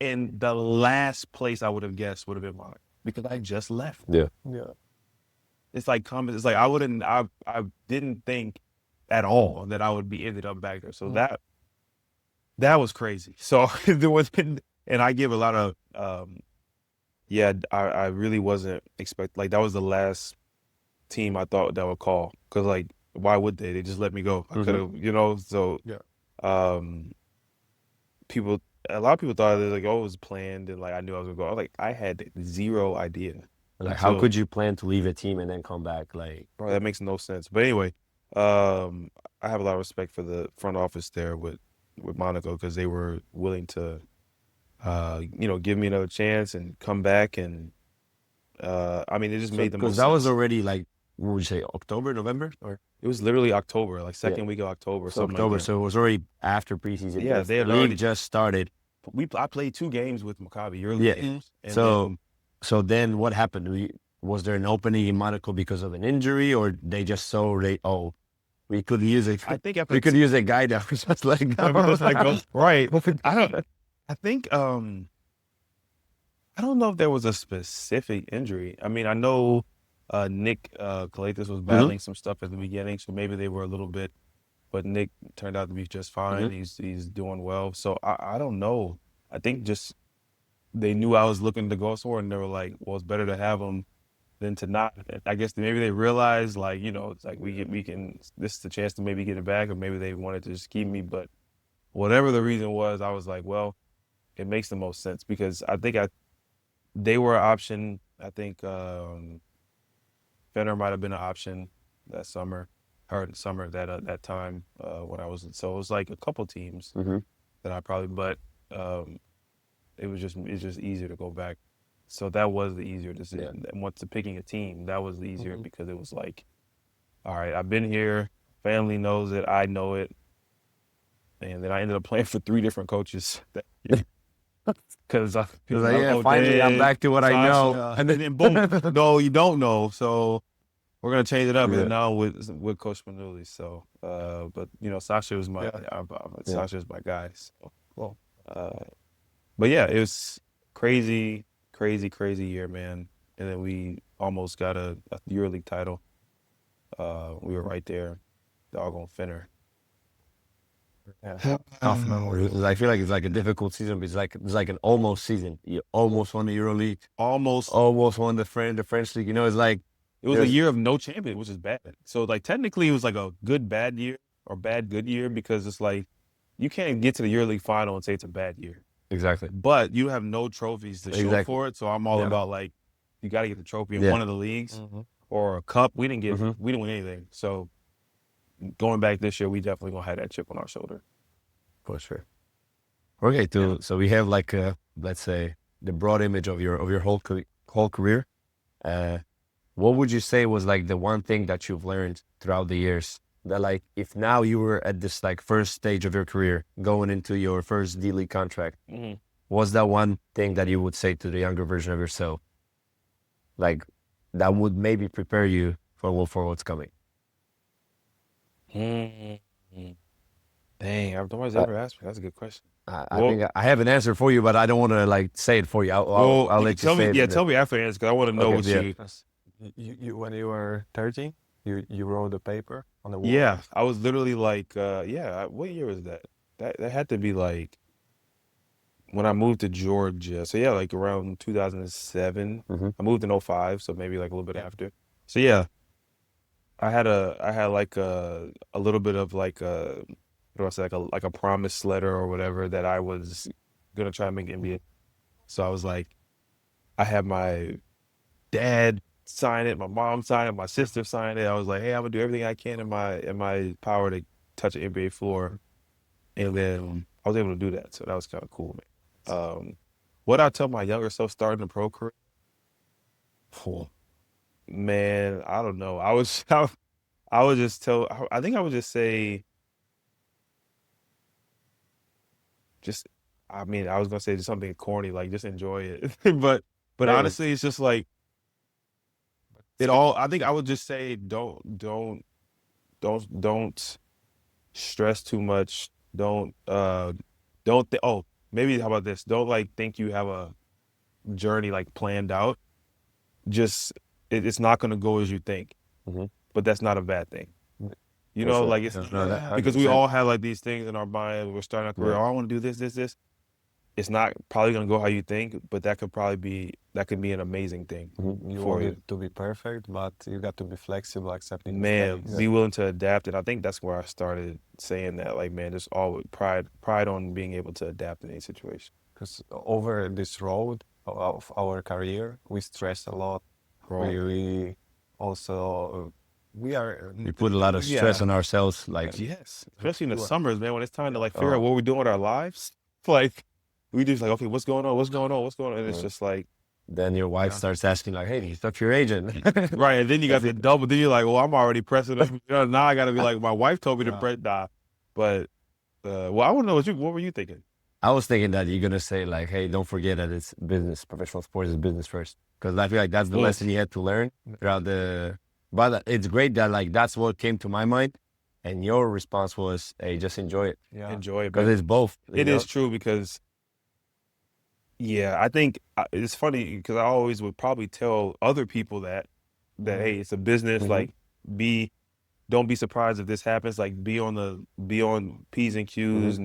And the last place I would have guessed would have been Monaco because I just left. Yeah. It's like It's like I didn't think at all that I would be ended up back there. So that was crazy. So there was, and I give a lot of, I really wasn't expect like that was the last team I thought that would call because like why would they? They just let me go. I could have, you know. So a lot of people thought it was like, oh, it was planned and like I knew I was gonna go. I was like, I had zero idea. Like, how could you plan to leave a team and then come back? Like, bro, that makes no sense. But anyway, I have a lot of respect for the front office there with Monaco because they were willing to, you know, give me another chance and come back. And I mean, it just made the most sense. Because that was already like, what would you say, October, November? Or it was literally October, like second week of October. So October, so it was already after preseason. Yeah, the league just started. I played 2 games with Maccabi, Euroleague games. So then what happened? Was there an opening in Monaco because of an injury, or they just we could use it? I think we could use a guy that was just like right. I think I don't know if there was a specific injury. I mean, I know Nick Kalatis was battling some stuff at the beginning, so maybe they were a little bit, but Nick turned out to be just fine. He's doing well. So I don't know. I think just they knew I was looking to go somewhere, and they were like, well, it's better to have him than to not. I guess maybe they realized, like, you know, it's like we can, this is the chance to maybe get it back, or maybe they wanted to just keep me. But whatever the reason was, I was like, well, it makes the most sense because I think they were an option. I think Fenner might have been an option that summer, or that time when I was. So it was like a couple teams that I probably, but it's just easier to go back. So that was the easier decision. And once to picking a team, that was the easier because it was like, all right, I've been here. Family knows it. I know it. And then I ended up playing for 3 different coaches that year. Because finally I'm back to what I know. And then boom, no, you don't know. So we're gonna change it up. And now with Coach Manuli. So, but you know, Sasha was Sasha's my guy. So, well, but yeah, it was crazy year, man. And then we almost got a Euroleague title. We were right there, doggone Fenner. I feel like it's like a difficult season, but it's like an almost season. You almost won the EuroLeague, almost won the French league. You know, it's like it was a year of no champion, which is bad. So like technically, it was like a good bad year or bad good year because it's like you can't get to the EuroLeague final and say it's a bad year. Exactly. But you have no trophies to show for it, so I'm all about like you got to get the trophy in one of the leagues or a cup. We didn't win anything, so. Going back this year, we definitely gonna have that chip on our shoulder. For sure. Okay, so we have like let's say, the broad image of your whole career, what would you say was like the one thing that you've learned throughout the years that like if now you were at this like first stage of your career going into your first D-League contract, what's that one thing that you would say to the younger version of yourself? Like that would maybe prepare you for what's coming. Dang, nobody's ever asked me. That's a good question. I think I have an answer for you, but I don't want to like say it for you. I'll let you say it. Yeah, tell me after the answer because I want to know what you. You when you were 13, you wrote a paper on the wall. Yeah, I was literally like, what year was that? That had to be like when I moved to Georgia. So yeah, like around 2007. I moved in 05, so maybe like a little bit after. So yeah, I had like a little bit of like a what do I say, like a promise letter or whatever that I was gonna try to make NBA. So I was like, I had my dad sign it, my mom sign it, my sister signed it. I was like, hey, I'm gonna do everything I can in my power to touch an NBA floor, and then I was able to do that. So that was kind of cool, man. What I tell my younger self starting a pro career? Man, I don't know. I would just tell. I think I would just say. I mean, I was gonna say just something corny, like just enjoy it. but honestly, it's just like I think I would just say don't stress too much. Don't maybe how about this? Don't like think you have a journey like planned out. Just it's not gonna go as you think, but that's not a bad thing. You know, like it's because we all have like these things in our mind. We're starting our career. Oh, I want to do this. It's not probably gonna go how you think, but that could be an amazing thing You for want you. it to be perfect, but you got to be flexible, accepting Man, mistakes. be willing to adapt, and I think that's where I started saying that. Like, man, just always pride on being able to adapt in any situation. Because over this road of our career, we stress a lot. We also we put a lot of stress on ourselves, like yes, especially in the summers, man, when it's time to like figure out what we're doing with our lives. Like we just like, okay, what's going on? And it's just like then your wife starts asking like, hey, you talk to your agent. Right, and then you got the double. Then you're like, well, I'm already pressing them. Now I got to be like, my wife told me to press. Nah, but well, I want to know what were you thinking? I was thinking that you're gonna say like, hey, don't forget that it's business. Professional sports is business first, because I feel like that's the lesson you had to learn throughout the. But it's great that like that's what came to my mind, and your response was, hey, just enjoy it. Yeah. Enjoy it, because it's both. It is true because. Yeah, I think it's funny because I always would probably tell other people that hey, it's a business. Like, don't be surprised if this happens. Like, be on P's and Q's.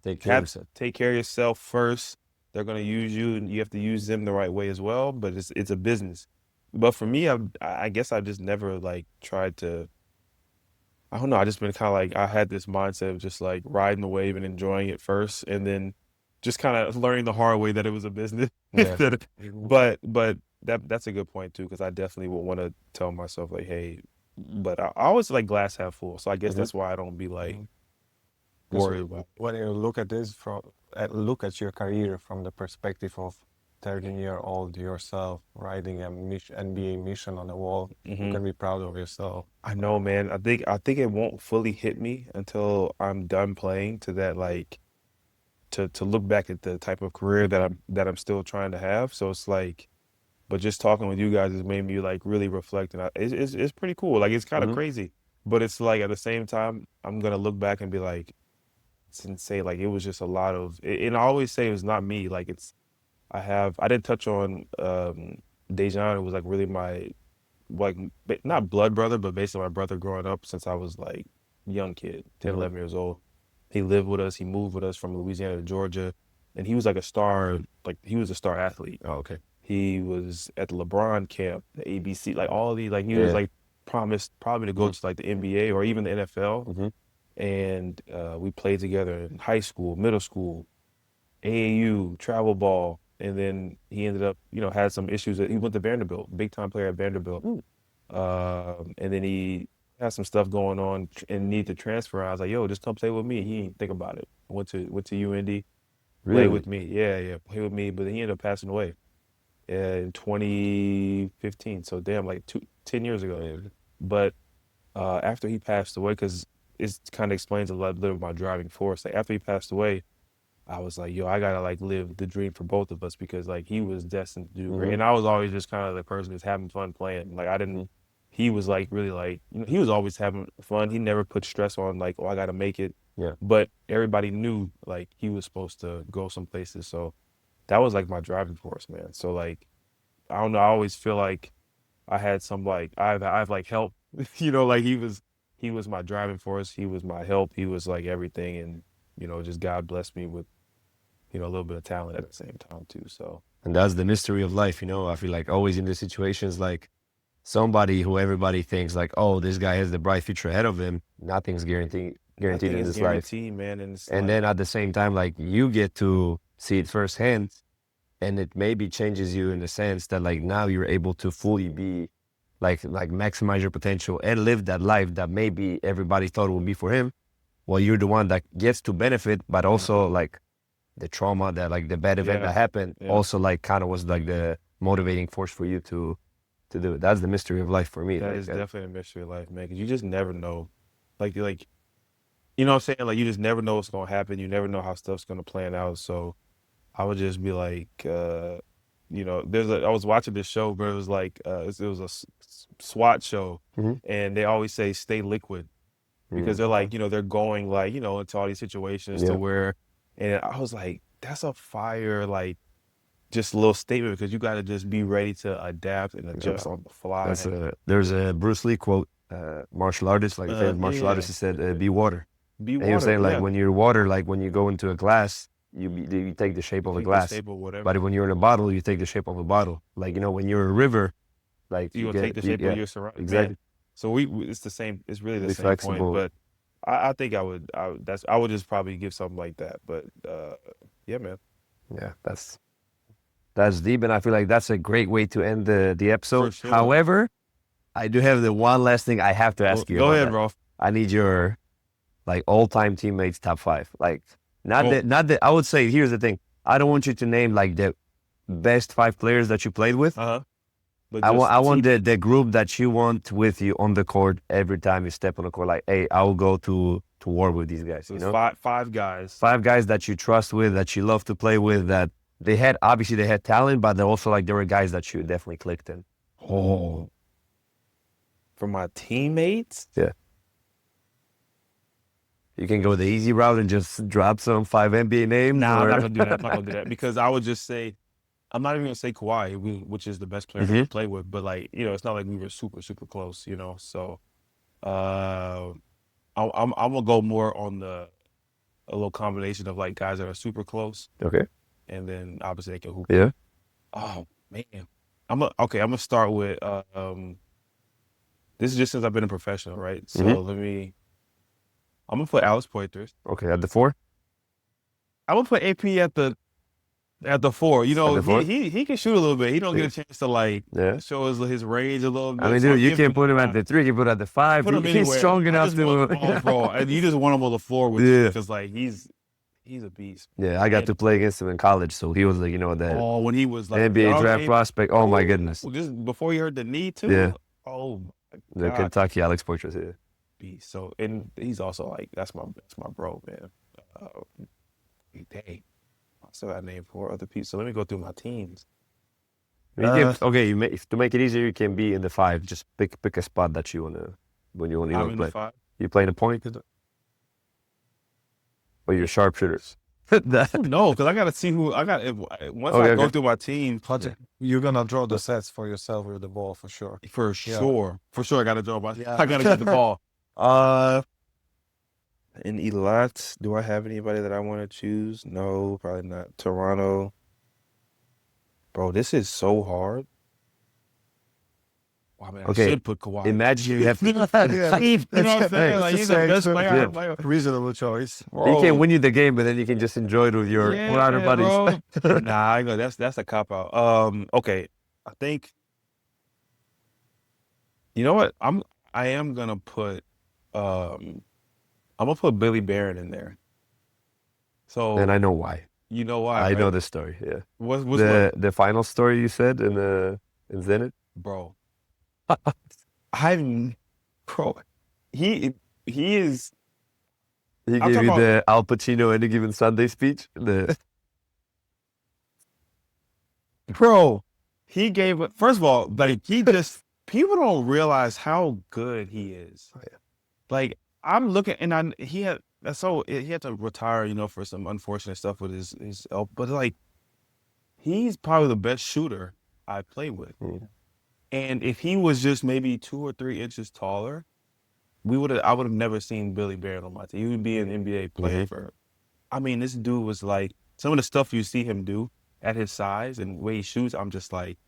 Take care of yourself. Take care of yourself first. They're gonna use you, and you have to use them the right way as well. But it's a business. But for me, I guess I just never like tried to. I don't know. I just been kind of like I had this mindset of just like riding the wave and enjoying it first, and then just kind of learning the hard way that it was a business. Yeah. But that's a good point too, because I definitely would want to tell myself like, hey, but I always like glass half full. So I guess that's why I don't be like worried about. When you look at this look at your career from the perspective of 13-year-old yourself riding a NBA mission on the wall, you can be proud of yourself. I know, man. I think it won't fully hit me until I'm done playing to that like. To look back at the type of career that I'm still trying to have. So it's like, but just talking with you guys has made me like really reflect, and it's pretty cool. Like it's kind of crazy, but it's like at the same time I'm gonna look back and be like, and say like it was just a lot of. And I always say it was not me. Like I didn't touch on Dejan. It was like really my like not blood brother, but basically my brother growing up since I was like young kid, 10, 11 years old. He lived with us. He moved with us from Louisiana to Georgia, and he was like a star. Like he was a star athlete. Oh, okay. He was at the LeBron camp, the ABC, like all these. Like he was like promised probably to go to like the NBA or even the NFL. And we played together in high school, middle school, AAU, travel ball, and then he ended up, had some issues. He went to Vanderbilt, big time player at Vanderbilt, and then he had some stuff going on and needed to transfer. I was like, yo, just come play with me. He didn't think about it. Went to UND, Play with me. Yeah, play with me. But he ended up passing away in 2015. So damn, like 10 years ago. Yeah. But after he passed away, because it kind of explains a little of my driving force. Like after he passed away, I was like, yo, I gotta like live the dream for both of us because like he was destined to do great. And I was always just kind of the person who's having fun playing. Like I didn't. He was like really like he was always having fun. He never put stress on like, oh, I gotta make it. Yeah. But everybody knew like he was supposed to go some places. So that was like my driving force, man. So like I don't know. I always feel like I had some like I've like help. Like he was my driving force. He was my help. He was like everything, and just God blessed me with a little bit of talent at the same time too. So And that's the mystery of life, I feel like always in these situations, like somebody who everybody thinks like, oh, this guy has the bright future ahead of him. Nothing's guaranteed nothing in is this life. guaranteed, man. And Then at the same time, like you get to see it firsthand, and it maybe changes you in the sense that like now you're able to fully be like maximize your potential and live that life that maybe everybody thought would be for him. Well, you're the one that gets to benefit, but also like the trauma that like the bad event that happened also like kind of was like the motivating force for you to do it. That's the mystery of life for me. That is definitely a mystery of life, man. Because you just never know, like you know what I'm saying? Like you just never know what's gonna happen. You never know how stuff's gonna plan out. So I would just be like, I was watching this show, but it was like it was a SWAT show, and they always say stay liquid because they're like they're going like into all these situations to where, and I was like, that's a fire like just a little statement because you got to just be ready to adapt and adjust on the fly. There's a Bruce Lee quote, martial artist, like famous martial artist, he said, "Be water." Be water. And he was saying like when you're water, like when you go into a glass, you take the shape of a glass. But when you're in a bottle, you take the shape of a bottle. Like when you're a river, like you take the shape of your surroundings. Exactly. Man. So it's the same. It's really the same point. But I think I would just probably give something like that. But yeah, man. Yeah, that's deep, and I feel like that's a great way to end the episode. Sure. However, I do have the one last thing I have to ask you. Go ahead, Rolf. I need your like all-time teammates top 5. Like not that I would say. Here's the thing. I don't want you to name like the best 5 players that you played with. But I want the group that you want with you on the court every time you step on the court. Like, hey, I will go to war with these guys. So five guys. 5 guys that you trust with, that you love to play with, that they had talent, but they're also like there were guys that you definitely clicked in. Oh. For my teammates? Yeah. You can go the easy route and just drop some 5 NBA names. Nah, I'm not gonna do that. Because I would just say, I'm not even gonna say Kawhi, which is the best player to play with, but like it's not like we were super super close, So, I'm gonna go more on a little combination of like guys that are super close. Okay. And then obviously they can hoop. Yeah. Oh man, I'm gonna start with this is just since I've been a professional, right? So I'm gonna put Alex Poitras. Okay, at the 4. I'm gonna put AP at the 4. He can shoot a little bit. He don't get a chance to like show his range a little bit. I mean, dude, you can put him at the 3. You can put him at the 5. He's strong enough to. And you just want him on the floor with you because like he's a beast. Yeah, I got to play against him in college, so he was like that. Oh, when he was like NBA draft prospect. Oh my goodness. Just before he hurt the knee too. Yeah. Oh my God. The Kentucky Alex Poitras here. Beast. So and he's also like that's my bro, man. Dang. I still got to name 4 other people. So let me go through my teams. To make it easier, you can be in the 5. Just pick a spot that you wanna when you want to play. The 5. You playing a point? Or you're sharpshooters? No, because I got to see who I got. Once I go through my team, you're gonna draw the sets for yourself with the ball for sure. For sure, I got to draw my. I got to get the ball. In Elat, do I have anybody that I want to choose? No, probably not. Toronto. Bro, this is so hard. Wow, man, Okay. I should put Kawhi. Imagine you have. You know what I'm saying? Like, he's the best player. Reasonable choice. He can win you the game, but then you can just enjoy it with your other buddies. Nah, I know that's a cop out. Okay, I think. You know what? I am gonna put. I'm gonna put Billy Barron in there. So. And I know why. You know why? I right? know this story. Yeah. What's The final story you said in Zenit. bro? I'm bro. He is. He I'm gave talking you about, the Al Pacino Any Given Sunday speech. The bro. He gave. First of all, like he just. People don't realize how good he is. Oh, yeah. Like I'm looking, and he had to retire, you know, for some unfortunate stuff with his elbow. But like, he's probably the best shooter I play with. And if he was just maybe 2 or 3 inches taller, I would have never seen Billy Barrett on my team. He would be an NBA player for. I mean, this dude was like some of the stuff you see him do at his size and the way he shoots. I'm just like,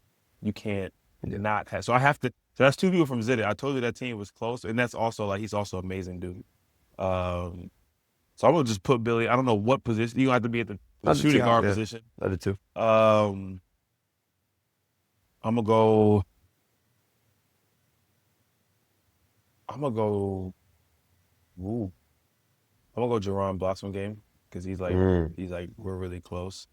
you can't not have. So I have to. So that's 2 people from Zidane. I told you that team was close, and that's also like he's also an amazing dude. So I'm gonna just put Billy. I don't know what position. You don't have to be at the shooting guard position. I did too. I'm gonna go. I'm gonna go. Ooh. I'm gonna go Jerron Blossom game because he's like we're really close.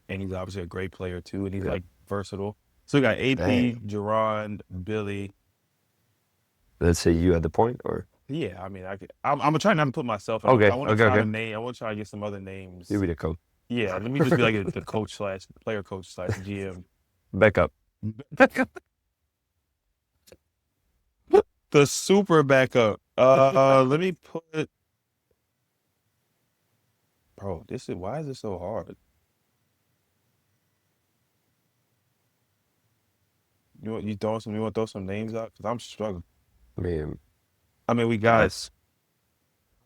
And he's obviously a great player too, and he's like versatile. So we got AP, Jerron, Billy. Let's say you at the point, or Yeah, I mean, I'm gonna try not to put myself. I want to try to name. I want to try to get some other names. you be the coach. Yeah, let me just be like the coach / player coach / GM. Backup. The super backup. Let me put. Bro, why is it so hard? You want to throw some names out? Because I'm struggling. I mean, we got.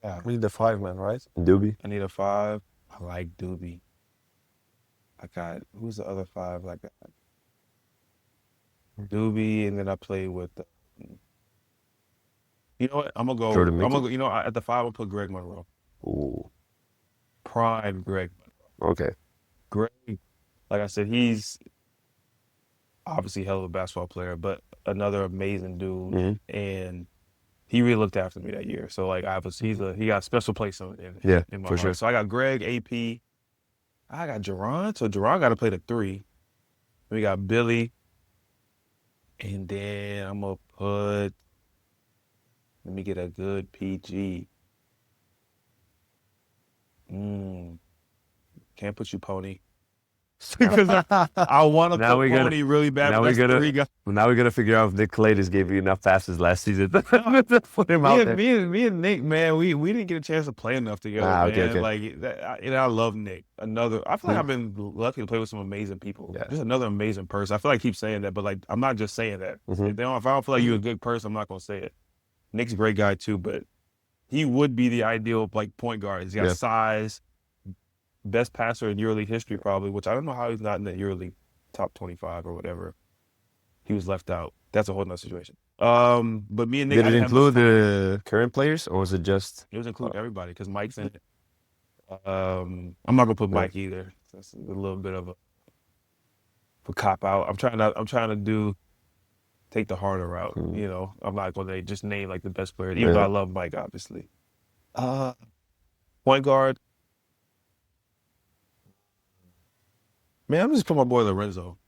Yeah. We need the 5-man, right? Doobie. I need a 5. I like Doobie. I got who's the other 5? Like Doobie, and then I play with. You know what? I'm gonna go. Jordan I'm gonna go. You know, at the 5, I'll put Greg Monroe. Ooh. Prime Greg Monroe. Okay. Greg, like I said, he's obviously a hell of a basketball player, but another amazing dude, and he really looked after me that year. So like, he got a special place in my heart. Sure. So I got Greg, AP, I got Jerron. So Jerron got to play the 3. We got Billy, and then I'm gonna put. Let me get a good PG. Can't put you Pony. Because I want to put Pony really bad. Now we gotta figure out if Nick Claytis gave you enough passes last season to put him out there. Me and Nick, man, we didn't get a chance to play enough together, man. Okay. Like, I love Nick. I feel like I've been lucky to play with some amazing people. Yeah. Just another amazing person. I feel like I keep saying that, but like I'm not just saying that. If I don't feel like you're a good person, I'm not gonna say it. Nick's a great guy too, but he would be the ideal like point guard. He's got size, best passer in Euroleague history probably, which I don't know how he's not in the Euroleague top 25 or whatever. He was left out. That's a whole nother situation. But me and Nick, did it include the current players, or was it just? It was including everybody because Mike's in it. I'm not gonna put Mike either. That's a little bit of a cop out. I'm trying to take the harder route. You know, I'm not gonna just name like the best player, even though I love Mike, obviously. Point guard. Man, I'm just putting my boy Lorenzo.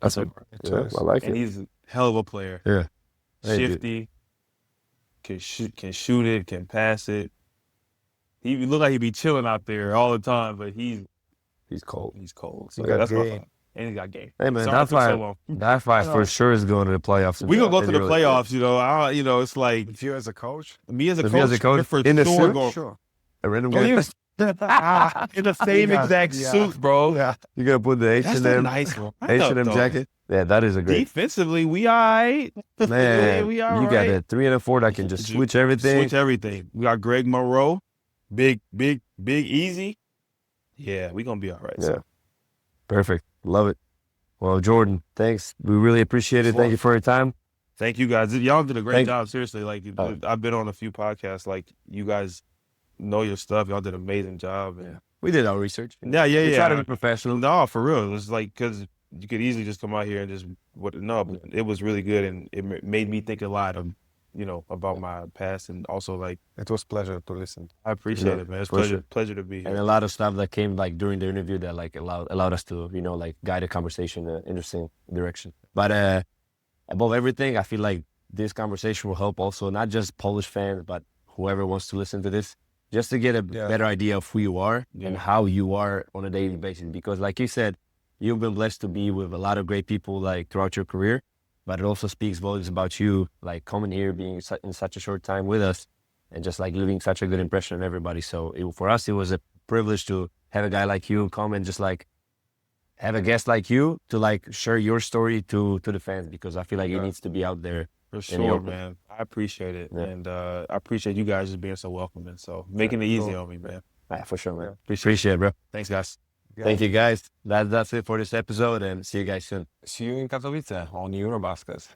That's I like and it. he's a hell of a player. Yeah. Shifty. Can shoot it, can pass it. He look like he'd be chilling out there all the time, but he's cold. He's cold. So He got that's my game. thought. And he got game. Hey man, Sorry, that's why for sure is going to the playoffs. We gonna go to the playoffs, you know. It's like If you as a coach, me as a If coach, you as a coach, we're for in the sure suit? going sure. A random Oh, guy. he was in the same exact suit, bro. Yeah. You gotta put the That's a H&M nice one. H&M jacket. Yeah, that is a great. Defensively, we all right. Man, we all you got right. a 3 and a 4 that can just switch everything. Switch everything. We got Greg Monroe, big, easy. Yeah, we gonna be all right. Yeah. So. Perfect. Love it. Well, Jordan, thanks. We really appreciate it. Thank you for your time. Thank you guys. Y'all did a great job. Seriously, like I've been on a few podcasts. Like you guys know your stuff. Y'all did an amazing job. And We did our research. yeah. We try to be professional. No, for real. It was like because you could easily just come out here and just but it was really good and it made me think a lot of you know, about my past, and also like It was pleasure to listen. I appreciate Yeah, it, man. It's for sure. pleasure to be And here. a lot of stuff that came like during the interview that like allowed us to, you know, like guide the conversation in an interesting direction. But above everything, I feel like this conversation will help also not just Polish fans, but whoever wants to listen to this, just to get a better idea of who you are and how you are on a daily basis. Because like you said, you've been blessed to be with a lot of great people like throughout your career, but it also speaks volumes about you, like coming here, being in such a short time with us, and just like leaving such a good impression on everybody. So for us, it was a privilege to have a guy like you come and just like have a guest like you to like share your story to the fans, because I feel like it needs to be out there. For sure, man. I appreciate it. Yeah. And I appreciate you guys just being so welcoming. So making it easy on me, man. For sure, man. Appreciate it, bro. Thanks, guys. Thank you, guys. That's it for this episode, and see you guys soon. See you in Katowice on Eurobasket.